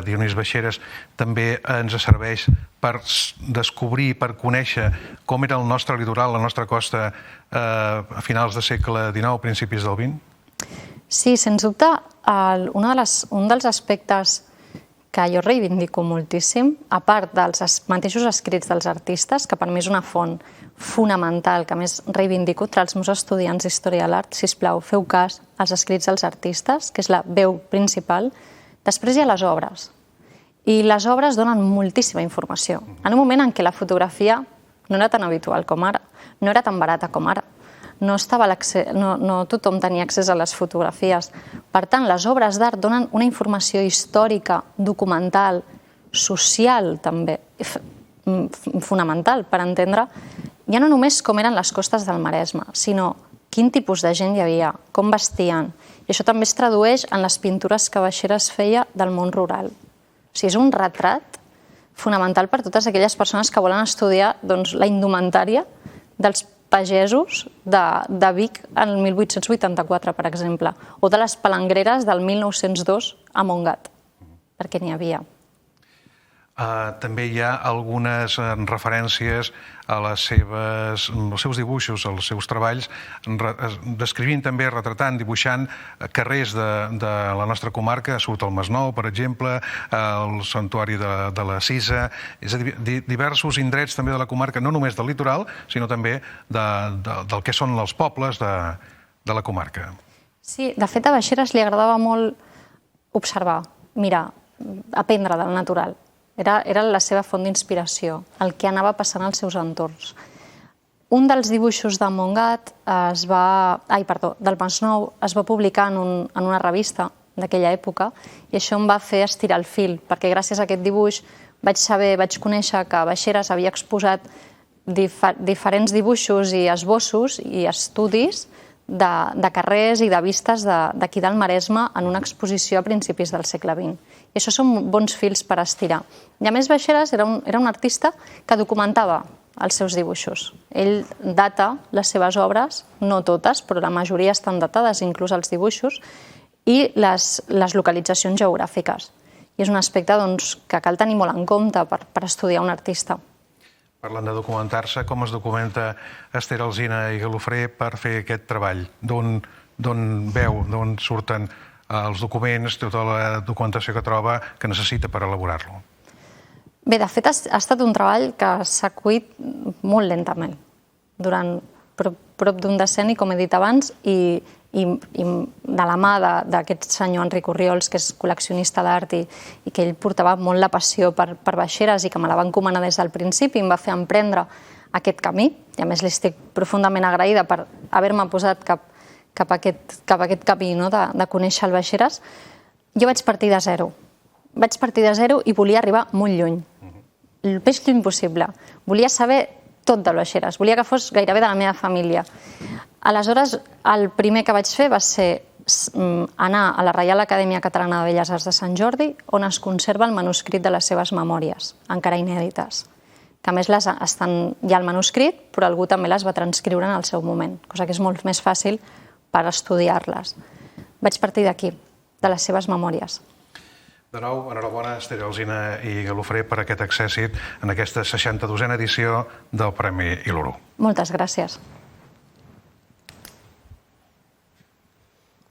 Dionís Baixeras també ens serveix per descobrir, per conèixer com era el nostre litoral, la nostra costa a finals del segle XIX, principis del XX? Sí, sens dubte, un dels aspectes que jo reivindico moltíssim, a part dels mateixos escrits dels artistes, que per mi és una font fonamental, que més reivindico entre els meus estudiants d'Història de l'Art, sisplau, feu cas als escrits dels artistes, que és la veu principal. Després hi ha les obres. I les obres donen moltíssima informació. En un moment en què la fotografia no era tan habitual com ara, no era tan barata com ara, no tothom tenia accés a les fotografies. Per tant, les obres d'art donen una informació històrica, documental, social també, fonamental per entendre ja no només com eren les costes del Maresme, sinó quin tipus de gent hi havia, com vestien. I això també es tradueix en les pintures que Baixeras feia del món rural. O sigui, és un retrat fonamental per totes aquelles persones que volen estudiar la indumentària dels pagesos de Vic en el 1884, per exemple, o de les palangreres del 1902 a Montgat, perquè n'hi havia. També hi ha algunes referències als seus dibuixos, als seus treballs, descrivint també, retratant, dibuixant carrers de la nostra comarca. Surt el Masnou, per exemple, el Santuari de la Cisa, és a dir, diversos indrets també de la comarca, no només del litoral, sinó també del que són els pobles de la comarca. Sí, de fet a Baixeras li agradava molt observar, mirar, aprendre del natural. Era la seva font d'inspiració, el que anava passant als seus entorns. Un dels dibuixos de Montgat, del Masnou, es va publicar en una revista d'aquella època i això em va fer estirar el fil, perquè gràcies a aquest dibuix vaig conèixer que Baixeras havia exposat diferents dibuixos i esbossos i estudis de carrers i de vistes d'aquí del Maresme en una exposició a principis del segle XX. I això són bons fils per estirar. I a més, Baixeras era un artista que documentava els seus dibuixos. Ell data les seves obres, no totes, però la majoria estan datades, inclús els dibuixos, i les localitzacions geogràfiques. I és un aspecte que cal tenir molt en compte per estudiar un artista. Parlant de documentar-se, com es documenta Esther Alsina i Galofré per fer aquest treball? D'on surten els documents, tota la documentació que troba, que necessita per elaborar-lo? Bé, de fet, ha estat un treball que s'ha cuit molt lentament, durant prop d'un decenni, com he dit abans, i de la mà d'aquest senyor Enric Orriols, que és col·leccionista d'art i que ell portava molt la passió per Baixeres i que me la va encomanar des del principi i em va fer emprendre aquest camí. I a més li estic profundament agraïda per haver-me posat cap a aquest camí de conèixer el Baixeres. Jo vaig partir de zero. Vaig partir de zero i volia arribar molt lluny. El més lluny possible. Volia saber tot del Baixeres. Volia que fos gairebé de la meva família. Aleshores, el primer que vaig fer va ser anar a la Reial Acadèmia Catalana de Belles Arts de Sant Jordi, on es conserva el manuscrit de les seves memòries, encara inèdites. Que a més hi ha el manuscrit, però algú també les va transcriure en el seu moment, cosa que és molt més fàcil per estudiar-les. Vaig partir d'aquí, de les seves memòries. De nou, enhorabona, Esther Alsina i Galofré, per aquest èxit en aquesta 62a edició del Premi Il·luro. Moltes gràcies.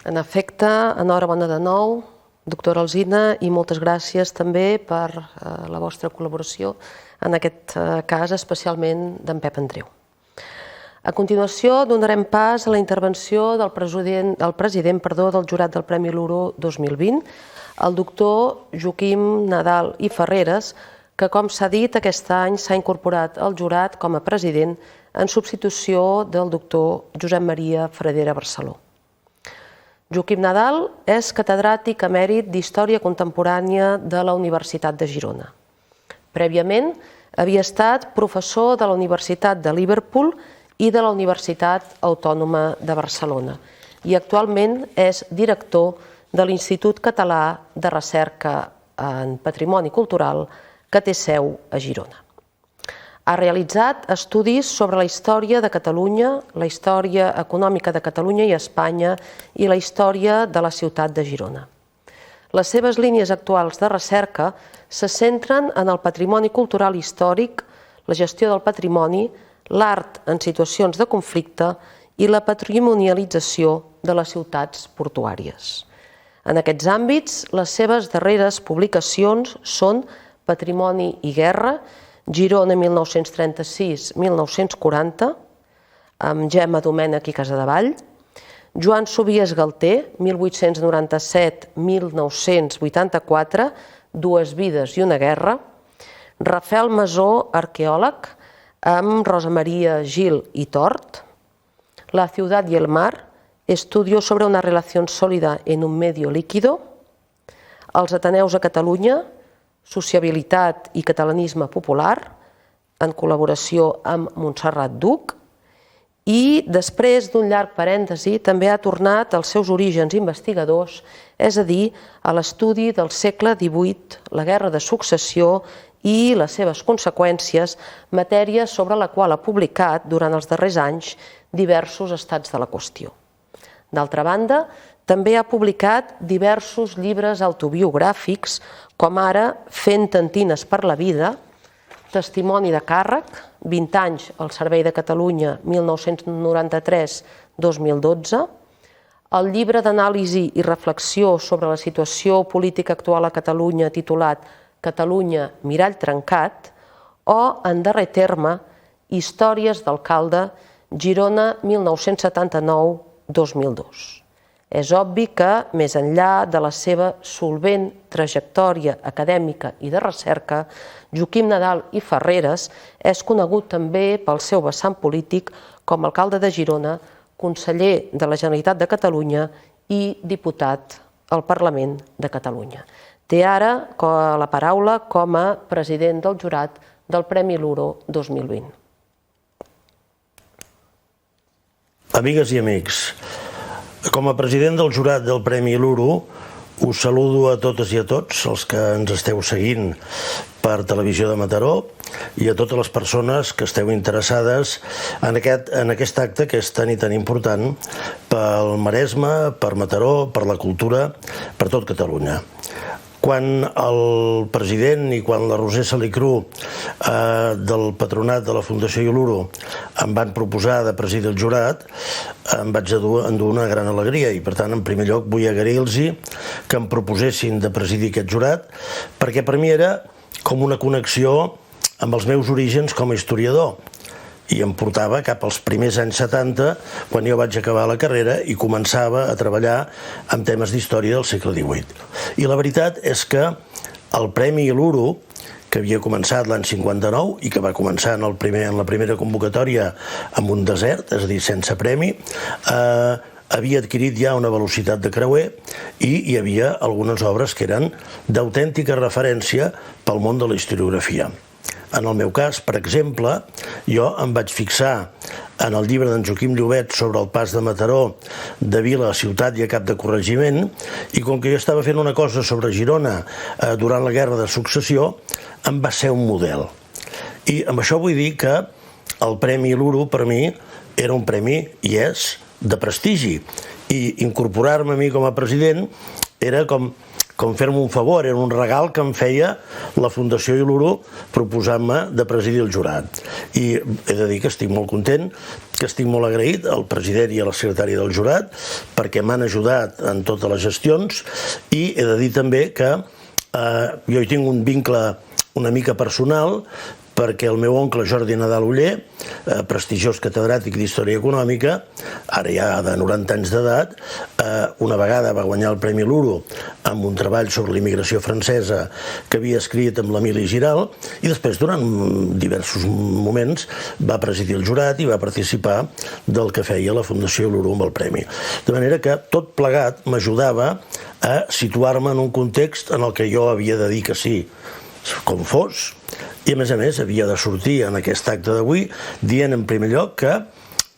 En efecte, enhorabona de nou, doctora Alsina, i moltes gràcies també per la vostra col·laboració, en aquest cas especialment d'en Pep Andreu. A continuació, donarem pas a la intervenció del president del jurat del Premi Il·luro 2020, el doctor Joaquim Nadal i Ferreres, que, com s'ha dit, aquest any s'ha incorporat al jurat com a president en substitució del doctor Josep Maria Fradera Barceló. Joaquim Nadal és catedràtic emèrit d'Història Contemporània de la Universitat de Girona. Prèviament, havia estat professor de la Universitat de Liverpool i de la Universitat Autònoma de Barcelona i actualment és director de l'Institut Català de Recerca en Patrimoni Cultural, que té seu a Girona. Ha realitzat estudis sobre la història de Catalunya, la història econòmica de Catalunya i Espanya i la història de la ciutat de Girona. Les seves línies actuals de recerca se centren en el patrimoni cultural històric, la gestió del patrimoni, l'art en situacions de conflicte i la patrimonialització de les ciutats portuàries. En aquests àmbits, les seves darreres publicacions són Patrimoni i guerra, Girona 1936-1940, amb Gemma Domènech i Casadevall, Joan Sobies Galter, 1897-1984, Dues vides i una guerra, Rafael Masó, arqueòleg, amb Rosa Maria Gil i Tort, La ciudad y el mar, estudio sobre una relación sólida en un medio líquido, Els Ateneus a Catalunya, Sociabilitat i catalanisme popular, en col·laboració amb Montserrat Duc, i després d'un llarg parèntesi també ha tornat als seus orígens investigadors, és a dir, a l'estudi del segle XVIII, la Guerra de Successió i les seves conseqüències, matèria sobre la qual ha publicat durant els darrers anys diversos estats de la qüestió. D'altra banda, també ha publicat diversos llibres autobiogràfics, com ara Fent tentines per la vida, Testimoni de càrrec, 20 anys al servei de Catalunya, 1993-2012, el llibre d'anàlisi i reflexió sobre la situació política actual a Catalunya titulat Catalunya, mirall trencat, o, en darrer terme, Històries d'alcalde, Girona 1979-2002. És obvi que, més enllà de la seva solvent trajectòria acadèmica i de recerca, Joaquim Nadal i Ferreres és conegut també pel seu vessant polític com a alcalde de Girona, conseller de la Generalitat de Catalunya i diputat al Parlament de Catalunya. Té ara la paraula com a president del jurat del Premi Il·luro 2020. Amigues i amics, com a president del jurat del Premi Il·luro, us saludo a totes i a tots els que ens esteu seguint per Televisió de Mataró i a totes les persones que esteu interessades en aquest acte que és tan i tan important pel Maresme, per Mataró, per la cultura, per tot Catalunya. Quan el president i quan la Roser Salicru del patronat de la Fundació Il·luro em van proposar de presidir el jurat, em vaig endur una gran alegria i, per tant, en primer lloc vull agrair-los que em proposessin de presidir aquest jurat, perquè per mi era com una connexió amb els meus orígens com a historiador. I em portava cap als primers anys 70, quan jo vaig acabar la carrera i començava a treballar amb temes d'història del segle XVIII. I la veritat és que el Premi Iluro, que havia començat l'any 59 i que va començar en la primera convocatòria amb un desert, és a dir, sense premi, havia adquirit ja una velocitat de creuer i hi havia algunes obres que eren d'autèntica referència pel món de la historiografia. En el meu cas, per exemple, jo em vaig fixar en el llibre d'en Joaquim Llobet sobre el pas de Mataró de vila a ciutat i a cap de corregiment, i com que jo estava fent una cosa sobre Girona durant la Guerra de Successió, em va ser un model. I amb això vull dir que el Premi Iluro per mi era un premi, i és, de prestigi. I incorporar-me a mi com a president era com fer-me un favor, era un regal que em feia la Fundació Iluro proposant-me de presidir el jurat. I he de dir que estic molt content, que estic molt agraït al president i a la secretària del jurat perquè m'han ajudat en totes les gestions, i he de dir també que jo hi tinc un vincle una mica personal, perquè el meu oncle Jordi Nadal Oller, prestigiós catedràtic d'Història Econòmica, ara ja de 90 anys d'edat, una vegada va guanyar el Premi Iluro amb un treball sobre la immigració francesa que havia escrit amb l'Emili Giral, i després, durant diversos moments, va presidir el jurat i va participar del que feia la Fundació Iluro amb el premi. De manera que tot plegat m'ajudava a situar-me en un context en el que jo havia de dir que sí, com fos, i a més havia de sortir en aquest acte d'avui dient en primer lloc que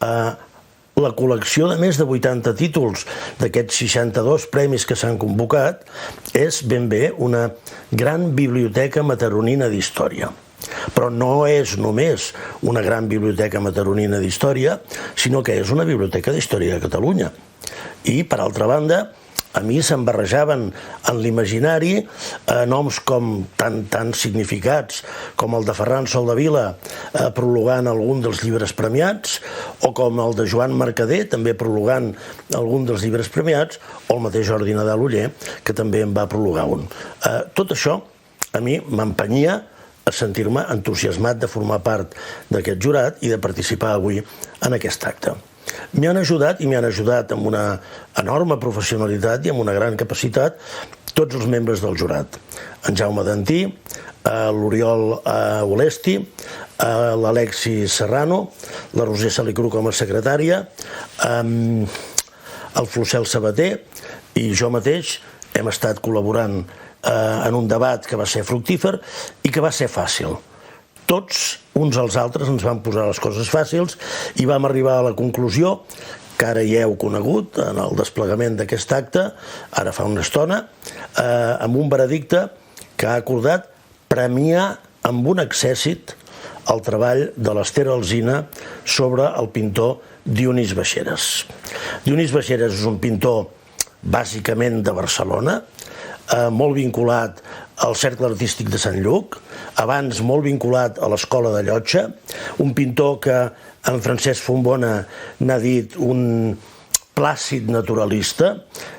la col·lecció de més de 80 títols d'aquests 62 premis que s'han convocat és ben bé una gran biblioteca mataronina d'història. Però no és només una gran biblioteca mataronina d'història, sinó que és una biblioteca d'història de Catalunya. I, per altra banda, a mi se'm barrejaven en l'imaginari noms com tan significats com el de Ferran Soldevila prologant algun dels llibres premiats, o com el de Joan Mercader també prologant algun dels llibres premiats, o el mateix Jordi Nadal Oller, que també en va prologar un. Tot això a mi m'empenyia a sentir-me entusiasmat de formar part d'aquest jurat i de participar avui en aquest acte. M'hi han ajudat, i m'hi han ajudat amb una enorme professionalitat i amb una gran capacitat, tots els membres del jurat. En Jaume Dantí, l'Oriol Olesti, l'Alexi Serrano, la Roser Salicru com a secretària, el Flocel Sabater i jo mateix hem estat col·laborant en un debat que va ser fructífer i que va ser fàcil. Tots, uns als altres, ens van posar les coses fàcils i vam arribar a la conclusió, que ara ja heu conegut en el desplegament d'aquest acte, ara fa una estona, amb un veredicte que ha acordat premiar amb un accèssit el treball de l'Ester Alsina sobre el pintor Dionís Baixeres. Dionís Baixeres és un pintor bàsicament de Barcelona, molt vinculat al Cercle Artístic de Sant Lluc, abans molt vinculat a l'Escola de Llotja, un pintor que en Francesc Fontbona n'ha dit un plàcid naturalista,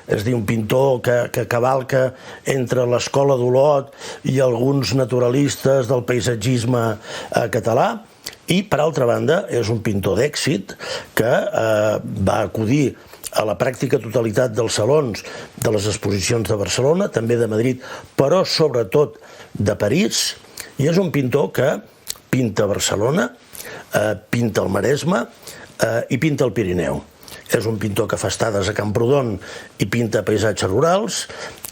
és a dir, un pintor que cavalca entre l'Escola d'Olot i alguns naturalistes del paisatgisme català, i, per altra banda, és un pintor d'èxit que va acudir a la pràctica totalitat dels salons de les exposicions de Barcelona, també de Madrid, però sobretot de París, i és un pintor que pinta Barcelona, pinta el Maresme i pinta el Pirineu. És un pintor que fa estades a Camprodon i pinta paisatges rurals,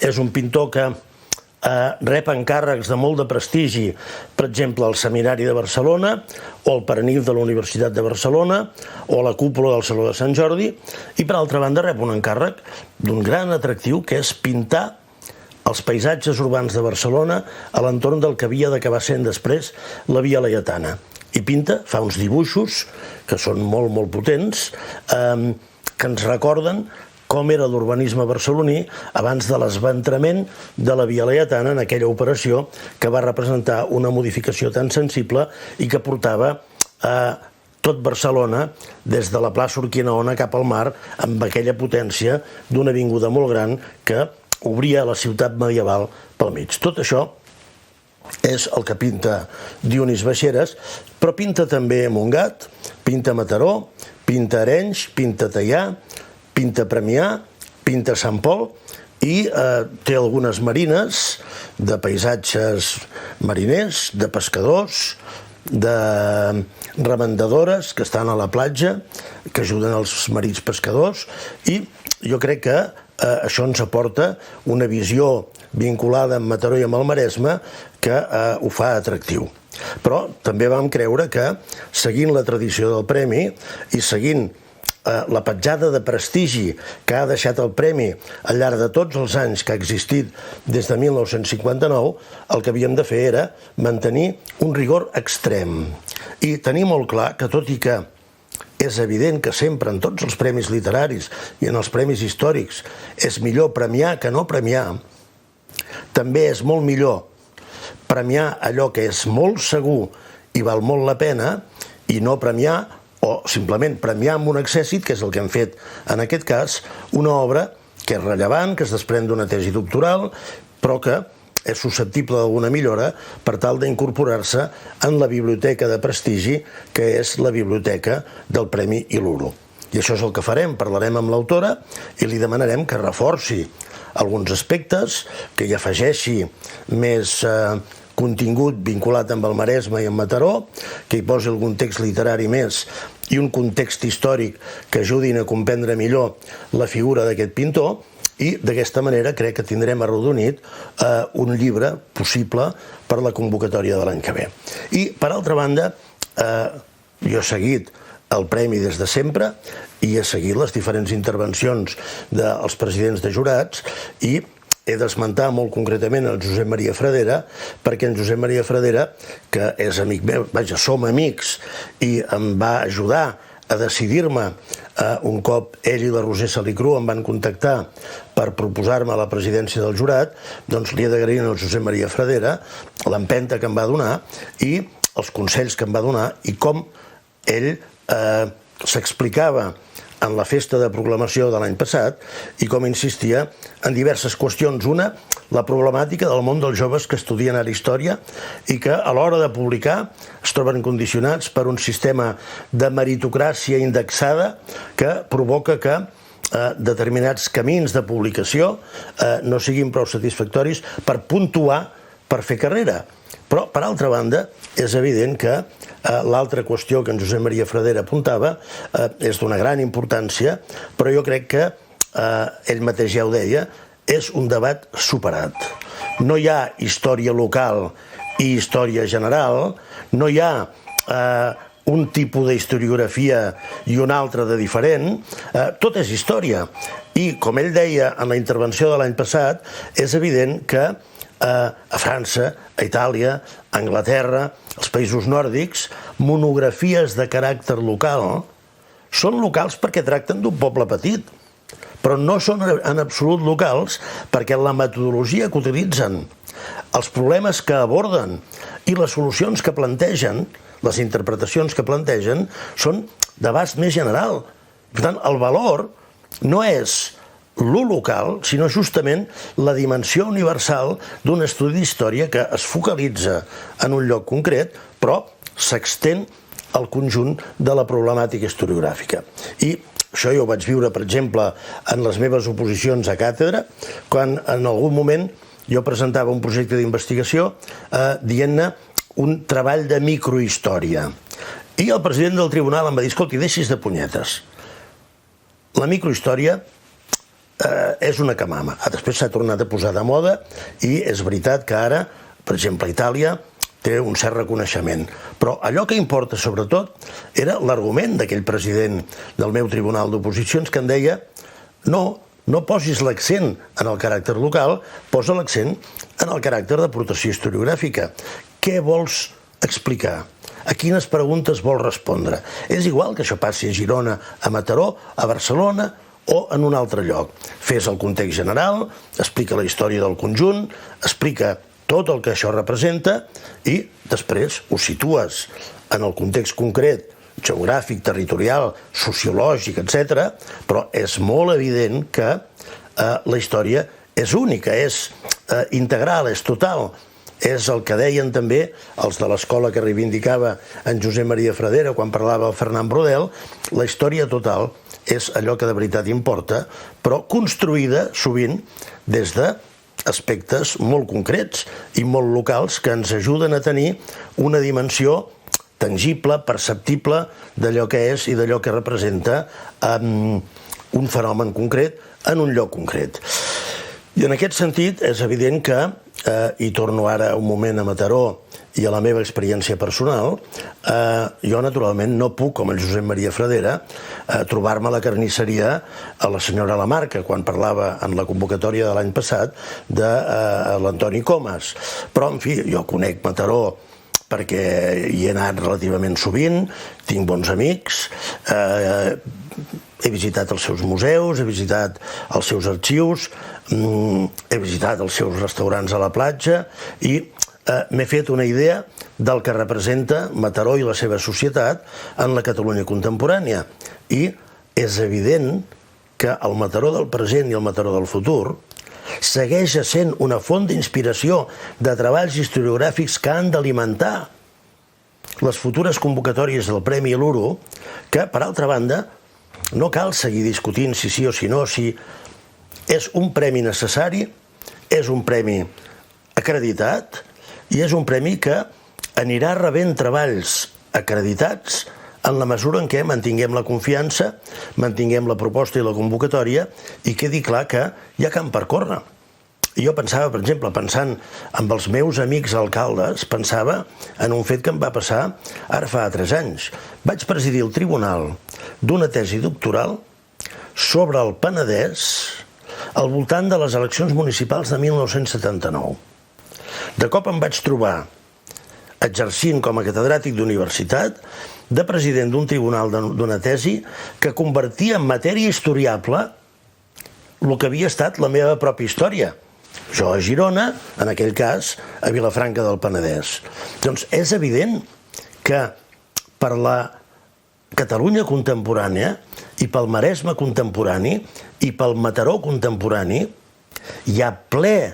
és un pintor que rep encàrrecs de molt de prestigi, per exemple, al Seminari de Barcelona, o al Paranil de la Universitat de Barcelona, o a la cúpula del Saló de Sant Jordi, i per altra banda rep un encàrrec d'un gran atractiu que és pintar els paisatges urbans de Barcelona a l'entorn del que havia d'acabar sent després la Via Laietana. I pinta, fa uns dibuixos que són molt potents, que ens recorden com era l'urbanisme barceloní abans de l'esventrament de la Via Laietana en aquella operació que va representar una modificació tan sensible i que portava tot Barcelona des de la plaça Urquinaona cap al mar amb aquella potència d'una avinguda molt gran que obria la ciutat medieval pel mig. Tot això és el que pinta Dionís Baixeres, però pinta també Montgat, pinta Mataró, pinta Arenys, pinta Teià, pinta Premià, pinta Sant Pol i té algunes marines de paisatges mariners, de pescadors, de remendadores que estan a la platja, que ajuden els marits pescadors, i jo crec que això ens aporta una visió vinculada amb Mataró i amb el Maresme que ho fa atractiu. Però també vam creure que, seguint la tradició del premi i seguint la petjada de prestigi que ha deixat el premi al llarg de tots els anys que ha existit des de 1959, el que havíem de fer era mantenir un rigor extrem i tenir molt clar que, tot i que és evident que sempre en tots els premis literaris i en els premis històrics és millor premiar que no premiar, també és molt millor premiar allò que és molt segur i val molt la pena i no premiar o simplement premiar amb un accèssit, que és el que hem fet en aquest cas, una obra que és rellevant, que es desprèn d'una tesi doctoral, però que és susceptible d'alguna millora per tal d'incorporar-se en la biblioteca de prestigi que és la biblioteca del Premi Iluro. I això és el que farem, parlarem amb l'autora i li demanarem que reforci alguns aspectes, que hi afegeixi més contingut vinculat amb el Maresme i amb Mataró, que hi posi algun text literari més i un context històric que ajudin a comprendre millor la figura d'aquest pintor, i d'aquesta manera crec que tindrem arrodonit un llibre possible per a la convocatòria de l'any que ve. I, per altra banda, jo he seguit el premi des de sempre i he seguit les diferents intervencions dels presidents de jurats i he d'esmentar molt concretament el Josep Maria Fradera, perquè en Josep Maria Fradera, que és amic meu, vaja, som amics, i em va ajudar a decidir-me un cop ell i la Roser Salicru em van contactar per proposar-me a la presidència del jurat, doncs li he d'agrair al Josep Maria Fradera l'empenta que em va donar i els consells que em va donar i com ell s'explicava en la festa de proclamació de l'any passat i com insistia en diverses qüestions. Una, la problemàtica del món dels joves que estudien ara història i que a l'hora de publicar es troben condicionats per un sistema de meritocràcia indexada que provoca que determinats camins de publicació no siguin prou satisfactoris per puntuar, per fer carrera. Però, per altra banda, és evident que l'altra qüestió que en Josep Maria Fradera apuntava és d'una gran importància, però jo crec que, ell mateix ja ho deia, és un debat superat. No hi ha història local i història general, no hi ha un tipus d'historiografia i un altre de diferent, tot és història. I, com ell deia en la intervenció de l'any passat, és evident que a França, a Itàlia, a Anglaterra, als països nòrdics, monografies de caràcter local són locals perquè tracten d'un poble petit, però no són en absolut locals perquè la metodologia que utilitzen, els problemes que aborden i les solucions que plantegen, les interpretacions que plantegen, són d'abast més general. Per tant, el valor no és lo local, sinó justament la dimensió universal d'un estudi d'història que es focalitza en un lloc concret, però s'extén al conjunt de la problemàtica historiogràfica. I això jo ho vaig viure, per exemple, en les meves oposicions a càtedra, quan en algun moment jo presentava un projecte d'investigació dient-ne un treball de microhistòria. I el president del tribunal em va dir, escolti, deixis de punyetes. La microhistòria és una camama. Després s'ha tornat a posar de moda i és veritat que ara, per exemple, Itàlia té un cert reconeixement. Però allò que importa, sobretot, era l'argument d'aquell president del meu tribunal d'oposicions que em deia no posis l'accent en el caràcter local, posa l'accent en el caràcter d'aportació historiogràfica. Què vols explicar? A quines preguntes vols respondre? És igual que això passi a Girona, a Mataró, a Barcelona o en un altre lloc. Fes el context general, explica la història del conjunt, explica tot el que això representa i després ho situes en el context concret, geogràfic, territorial, sociològic, etc. Però és molt evident que la història és única, és integral, és total. és el que deien també els de l'escola que reivindicava en Josep Maria Fradera quan parlava el Fernand Brodel, la història total és allò que de veritat importa, però construïda sovint des d'aspectes molt concrets i molt locals que ens ajuden a tenir una dimensió tangible, perceptible d'allò que és i d'allò que representa un fenomen concret en un lloc concret. I en aquest sentit és evident que, i torno ara un moment a Mataró i a la meva experiència personal, jo naturalment no puc, com el Josep Maria Fradera, trobar-me a la carnisseria a la senyora Lamarca quan parlava en la convocatòria de l'any passat de l'Antoni Comas. Però, en fi, jo conec Mataró perquè hi he anat relativament sovint, tinc bons amics, he visitat els seus museus, he visitat els seus arxius, he visitat els seus restaurants a la platja i m'he fet una idea del que representa Mataró i la seva societat en la Catalunya contemporània. I és evident que el Mataró del present i el Mataró del futur segueix sent una font d'inspiració de treballs historiogràfics que han d'alimentar les futures convocatòries del Premi Luro, que, per altra banda, no cal seguir discutint si sí o si no, si és un premi necessari, és un premi acreditat i és un premi que anirà rebent treballs acreditats en la mesura en què mantinguem la confiança, mantinguem la proposta i la convocatòria i quedi clar que hi ha camp per córrer. I jo pensava, per exemple, pensant en els meus amics alcaldes, pensava en un fet que em va passar ara fa 3 anys. Vaig presidir el tribunal d'una tesi doctoral sobre el Penedès al voltant de les eleccions municipals de 1979. De cop em vaig trobar, exercint com a catedràtic d'universitat, de president d'un tribunal d'una tesi que convertia en matèria historiable el que havia estat la meva pròpia història. Jo a Girona, en aquell cas, a Vilafranca del Penedès. Doncs és evident que per la Catalunya contemporània i pel Maresme contemporani i pel Mataró contemporani hi ha ple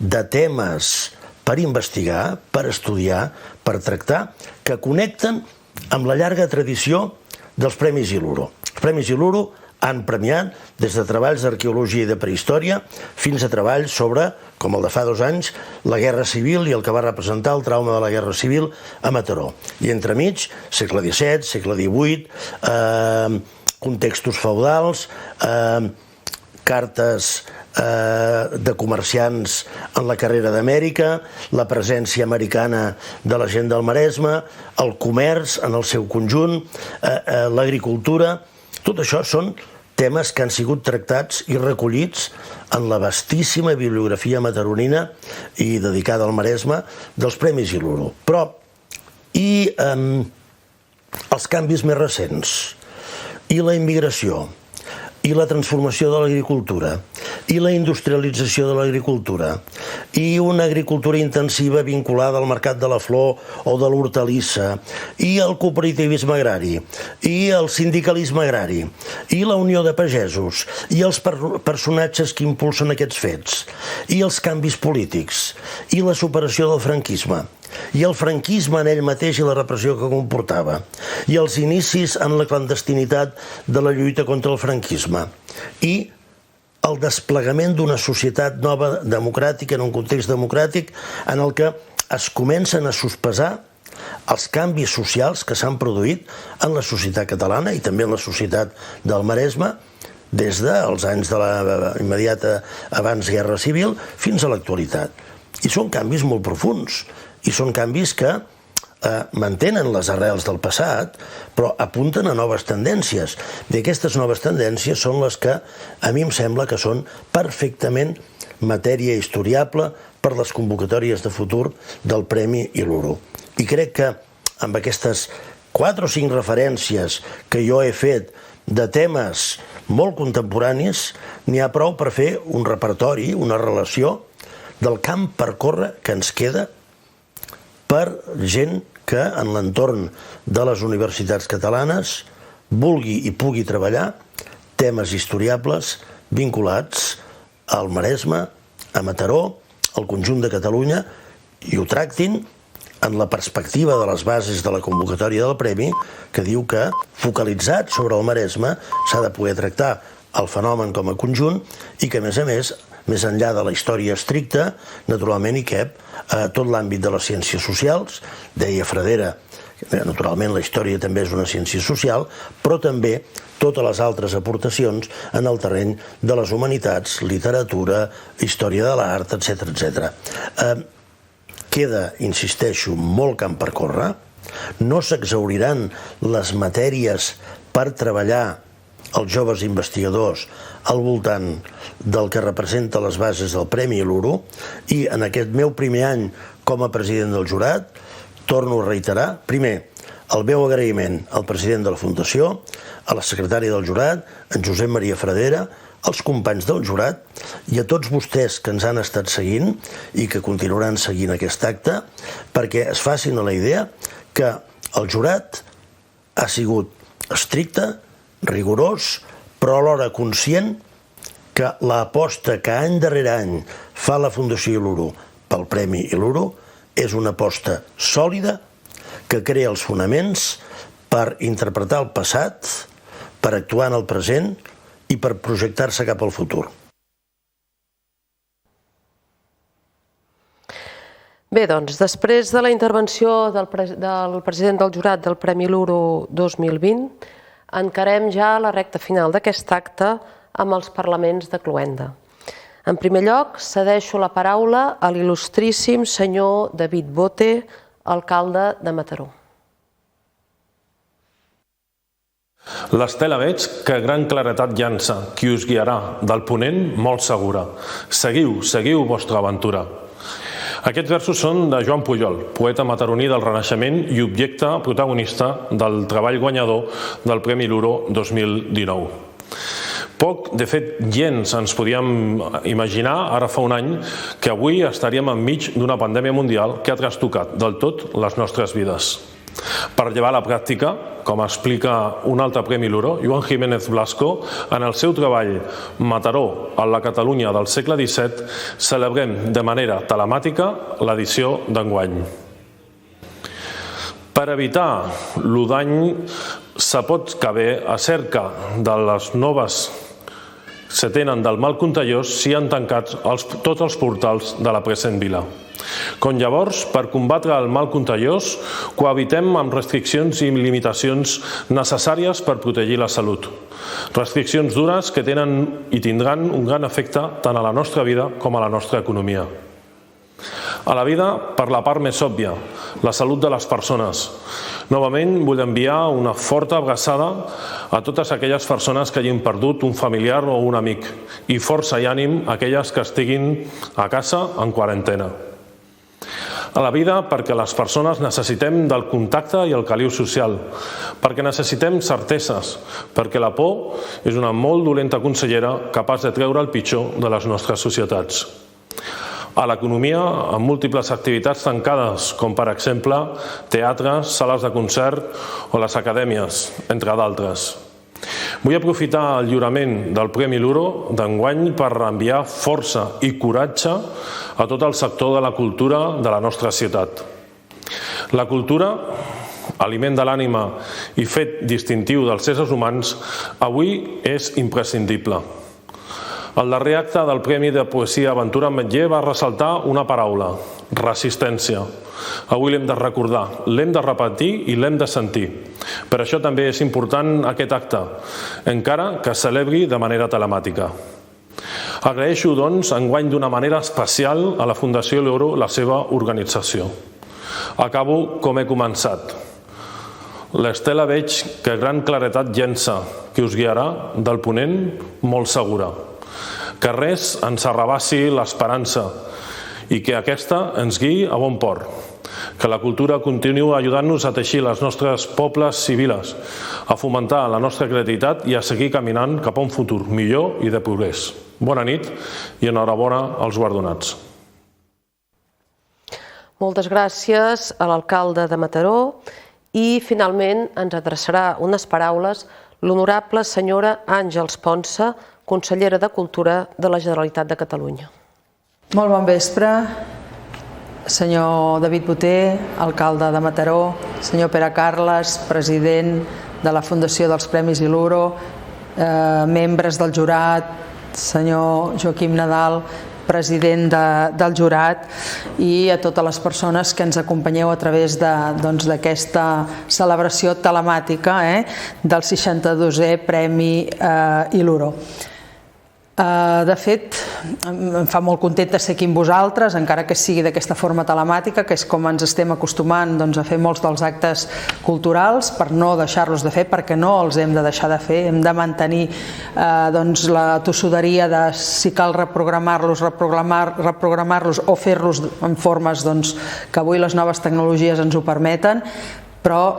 de temes per investigar, per estudiar, per tractar, que connecten amb la llarga tradició dels Premis Iluro. Els Premis Iluro han premiat des de treballs d'arqueologia i de prehistòria fins a treballs sobre, com el de fa 2 anys, la Guerra Civil i el que va representar el trauma de la Guerra Civil a Mataró. I entremig, segle XVII, segle XVIII, contextos feudals, cartes de comerciants en la carrera d'Amèrica, la presència americana de la gent del Maresme, el comerç en el seu conjunt, l'agricultura. Tot això són temes que han sigut tractats i recollits en la vastíssima bibliografia mataronina i dedicada al Maresme dels Premis Iluro. Però, i els canvis més recents, i la immigració, i la transformació de l'agricultura, i la industrialització de l'agricultura, i una agricultura intensiva vinculada al mercat de la flor o de l'hortalissa, i el cooperativisme agrari, i el sindicalisme agrari, i la Unió de Pagesos, i els personatges que impulsen aquests fets, i els canvis polítics, i la superació del franquisme, i el franquisme en ell mateix i la repressió que comportava, i els inicis en la clandestinitat de la lluita contra el franquisme, i el desplegament d'una societat nova democràtica en un context democràtic en el que es comencen a sospesar els canvis socials que s'han produït en la societat catalana i també en la societat del Maresme des dels anys de la immediata abans Guerra Civil fins a l'actualitat. I són canvis molt profuns, i són canvis que mantenen les arrels del passat, però apunten a noves tendències. I aquestes noves tendències són les que a mi em sembla que són perfectament matèria historiable per les convocatòries de futur del Premi Iluro. I crec que amb aquestes 4 o 5 referències que jo he fet de temes molt contemporanis, n'hi ha prou per fer un repertori, una relació del camp per córrer que ens queda per gent que en l'entorn de les universitats catalanes vulgui i pugui treballar temes historiables vinculats al Maresme, a Mataró, al conjunt de Catalunya i ho tractin en la perspectiva de les bases de la convocatòria del Premi, que diu que, focalitzat sobre el Maresme, s'ha de poder tractar el fenomen com a conjunt i que, a més, més enllà de la història estricta, naturalment hi cap tot l'àmbit de les ciències socials. Deia Fradera, naturalment la història també és una ciència social, però també totes les altres aportacions en el terreny de les humanitats, literatura, història de l'art, etc. Queda, insisteixo, molt camp per córrer. No s'exhauriran les matèries per treballar els joves investigadors al voltant del que representa les bases del Premi Iluro, i en aquest meu primer any com a president del jurat torno a reiterar, primer, el meu agraïment al president de la Fundació, a la secretària del jurat, en Josep Maria Fradera, als companys del jurat i a tots vostès que ens han estat seguint i que continuaran seguint aquest acte, perquè es facin a la idea que el jurat ha sigut estricte, rigorós, però alhora conscient que l'aposta que any darrere any fa la Fundació Iluro pel Premi Iluro és una aposta sòlida que crea els fonaments per interpretar el passat, per actuar en el present i per projectar-se cap al futur. Bé, doncs, després de la intervenció del president del jurat del Premi Iluro 2020, encarem ja la recta final d'aquest acte amb els parlaments de cloenda. En primer lloc, cedeixo la paraula a l'il·lustríssim senyor David Bote, alcalde de Mataró. L'Estela veig que gran claretat llança, qui us guiarà del ponent molt segura. Seguiu, seguiu vostra aventura. Aquests versos són de Joan Pujol, poeta mataroní del Renaixement i objecte protagonista del treball guanyador del Premi Iluro 2019. Poc, de fet, gens ens podíem imaginar, ara fa un any, que avui estaríem enmig d'una pandèmia mundial que ha trastocat del tot les nostres vides. Per llevar a la pràctica, com explica un altre Premi Iluro, Joan Jiménez Blasco, en el seu treball Mataró a la Catalunya del segle XVII, celebrem de manera telemàtica l'edició d'enguany. Per evitar l'udany, se pot que bé acerca de les noves se tenen del mal contagiós si han tancat tots els portals de la present vila. Com llavors, per combatre el mal contagiós, cohabitem amb restriccions i limitacions necessàries per protegir la salut. Restriccions dures que tenen i tindran un gran efecte tant a la nostra vida com a la nostra economia. A la vida, per la part més òbvia, la salut de les persones. Novament vull enviar una forta abraçada a totes aquelles persones que hagin perdut un familiar o un amic i força i ànim a aquelles que estiguin a casa en quarantena. A la vida, perquè les persones necessitem del contacte i el caliu social, perquè necessitem certeses, perquè la por és una molt dolenta consellera capaç de treure el pitjor de les nostres societats. A l'economia, amb múltiples activitats tancades, com per exemple teatres, sales de concert o les acadèmies, entre d'altres. Vull aprofitar el lliurament del Premi Iluro d'enguany per enviar força i coratge a tot el sector de la cultura de la nostra ciutat. La cultura, aliment de l'ànima i fet distintiu dels éssers humans, avui és imprescindible. El darrer acte del Premi de Poesia Aventura Ametller va ressaltar una paraula, resistència. Avui l'hem de recordar, l'hem de repetir i l'hem de sentir. Per això també és important aquest acte, encara que es celebri de manera telemàtica. Agraeixo, doncs, enguany d'una manera especial a la Fundació Iluro la seva organització. Acabo com he començat. L'Estela veig que gran claretat llença, que us guiarà del ponent molt segura. Que res ens arrabassi l'esperança i que aquesta ens guiï a bon port. Que la cultura continuï ajudant-nos a teixir les nostres pobles i viles, a fomentar la nostra creativitat i a seguir caminant cap a un futur millor i de progrés. Bona nit i enhorabona als guardonats. Moltes gràcies a l'alcalde de Mataró i finalment ens adreçarà unes paraules l'honorable senyora Àngels Ponsa, consellera de Cultura de la Generalitat de Catalunya. Molt bon vespre. senyor David Boter, alcalde de Mataró, senyor Pere Carles, president de la Fundació dels Premis Iluro, membres del jurat, senyor Joaquim Nadal, president del jurat, i a totes les persones que ens acompanyeu a través d'aquesta celebració telemàtica del 62è Premi Iluro. De fet, em fa molt contenta ser aquí amb vosaltres, encara que sigui d'aquesta forma telemàtica, que és com ens estem acostumant a fer molts dels actes culturals, per no deixar-los de fer, perquè no els hem de deixar de fer, hem de mantenir la tossuderia de si cal reprogramar-los o fer-los en formes que avui les noves tecnologies ens ho permeten, però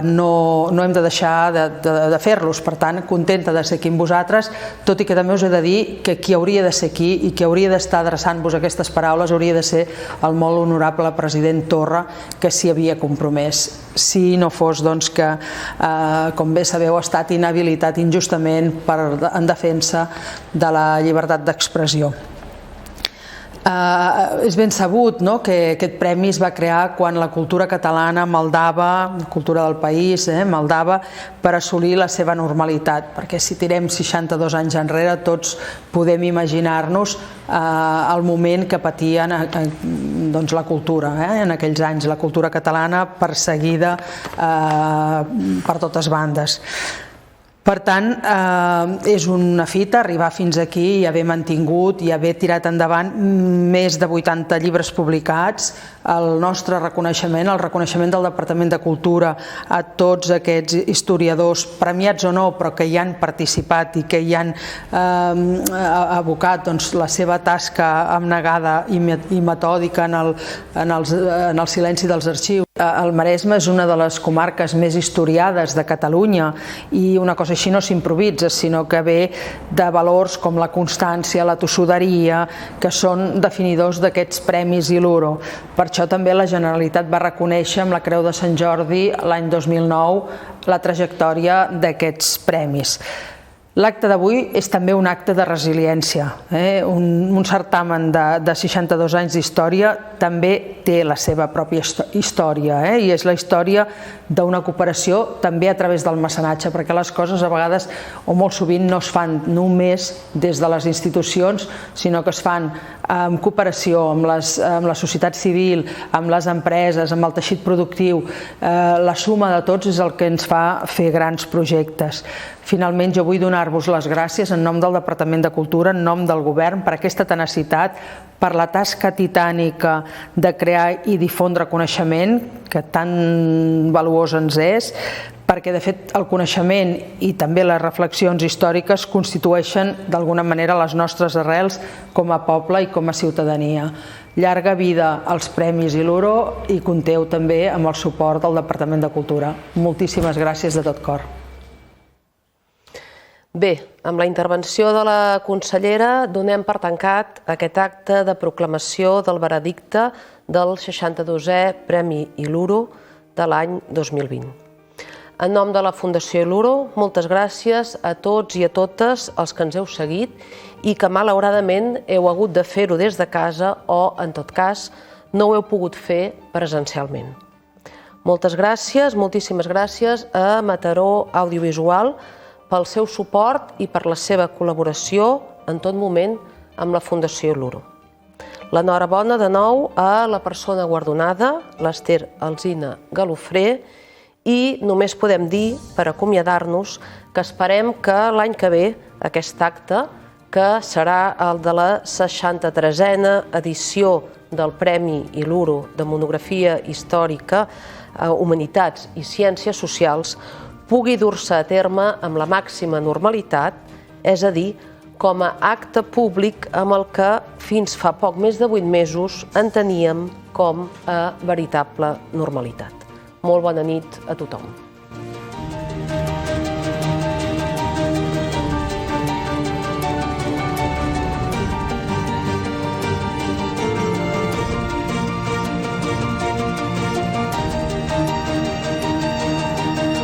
no hem de deixar de fer-los. Per tant, contenta de ser aquí amb vosaltres, tot i que també us he de dir que qui hauria de ser aquí i qui hauria d'estar adreçant-vos aquestes paraules hauria de ser el molt honorable president Torra, que s'hi havia compromès, si no fos que, com bé sabeu, ha estat inhabilitat injustament en defensa de la llibertat d'expressió. És ben sabut que aquest premi es va crear quan la cultura catalana maldava, la cultura del país maldava per assolir la seva normalitat, perquè si tirem 62 anys enrere tots podem imaginar-nos el moment que patien la cultura en aquells anys, la cultura catalana perseguida per totes bandes. Per tant, és una fita arribar fins aquí i haver mantingut i haver tirat endavant més de 80 llibres publicats, el nostre reconeixement, el reconeixement del Departament de Cultura a tots aquests historiadors, premiats o no, però que hi han participat i que hi han abocat la seva tasca abnegada i metòdica en el silenci dels arxius. El Maresme és una de les comarques més historiades de Catalunya i una cosa així no s'improvisa, sinó que ve de valors com la constància, la tossuderia, que són definidors d'aquests premis Iluro. Per això també la Generalitat va reconèixer amb la Creu de Sant Jordi l'any 2009 la trajectòria d'aquests premis. L'acte d'avui és també un acte de resiliència. Un certamen de 62 anys d'història també té la seva pròpia història i és la història d'una cooperació també a través del mecenatge, perquè les coses a vegades o molt sovint no es fan només des de les institucions, sinó que es fan en cooperació amb la societat civil, amb les empreses, amb el teixit productiu. La suma de tots és el que ens fa fer grans projectes. Finalment, jo vull donar-vos les gràcies en nom del Departament de Cultura, en nom del Govern, per aquesta tenacitat, per la tasca titànica de crear i difondre coneixement, que tan valuós ens és, perquè, de fet, el coneixement i també les reflexions històriques constitueixen, d'alguna manera, les nostres arrels com a poble i com a ciutadania. Llarga vida als Premis Iluro i compteu també amb el suport del Departament de Cultura. Moltíssimes gràcies de tot cor. Bé, amb la intervenció de la consellera donem per tancat aquest acte de proclamació del veredicte del 62è Premi Iluro de l'any 2020. En nom de la Fundació Iluro, moltes gràcies a tots i a totes els que ens heu seguit i que malauradament heu hagut de fer-ho des de casa o, en tot cas, no ho heu pogut fer presencialment. Moltes gràcies, moltíssimes gràcies a Mataró Audiovisual pel seu suport i per la seva col·laboració en tot moment amb la Fundació Iluro. L'enhorabona de nou a la persona guardonada, l'Ester Alsina Galofré, i només podem dir, per acomiadar-nos, que esperem que l'any que ve aquest acte, que serà el de la 63a edició del Premi Iluro de Monografia Històrica, Humanitats i Ciències Socials, pugui dur-se a terme amb la màxima normalitat, és a dir, com a acte públic amb el que fins fa poc més de 8 mesos enteníem com a veritable normalitat. Molt bona nit a tothom.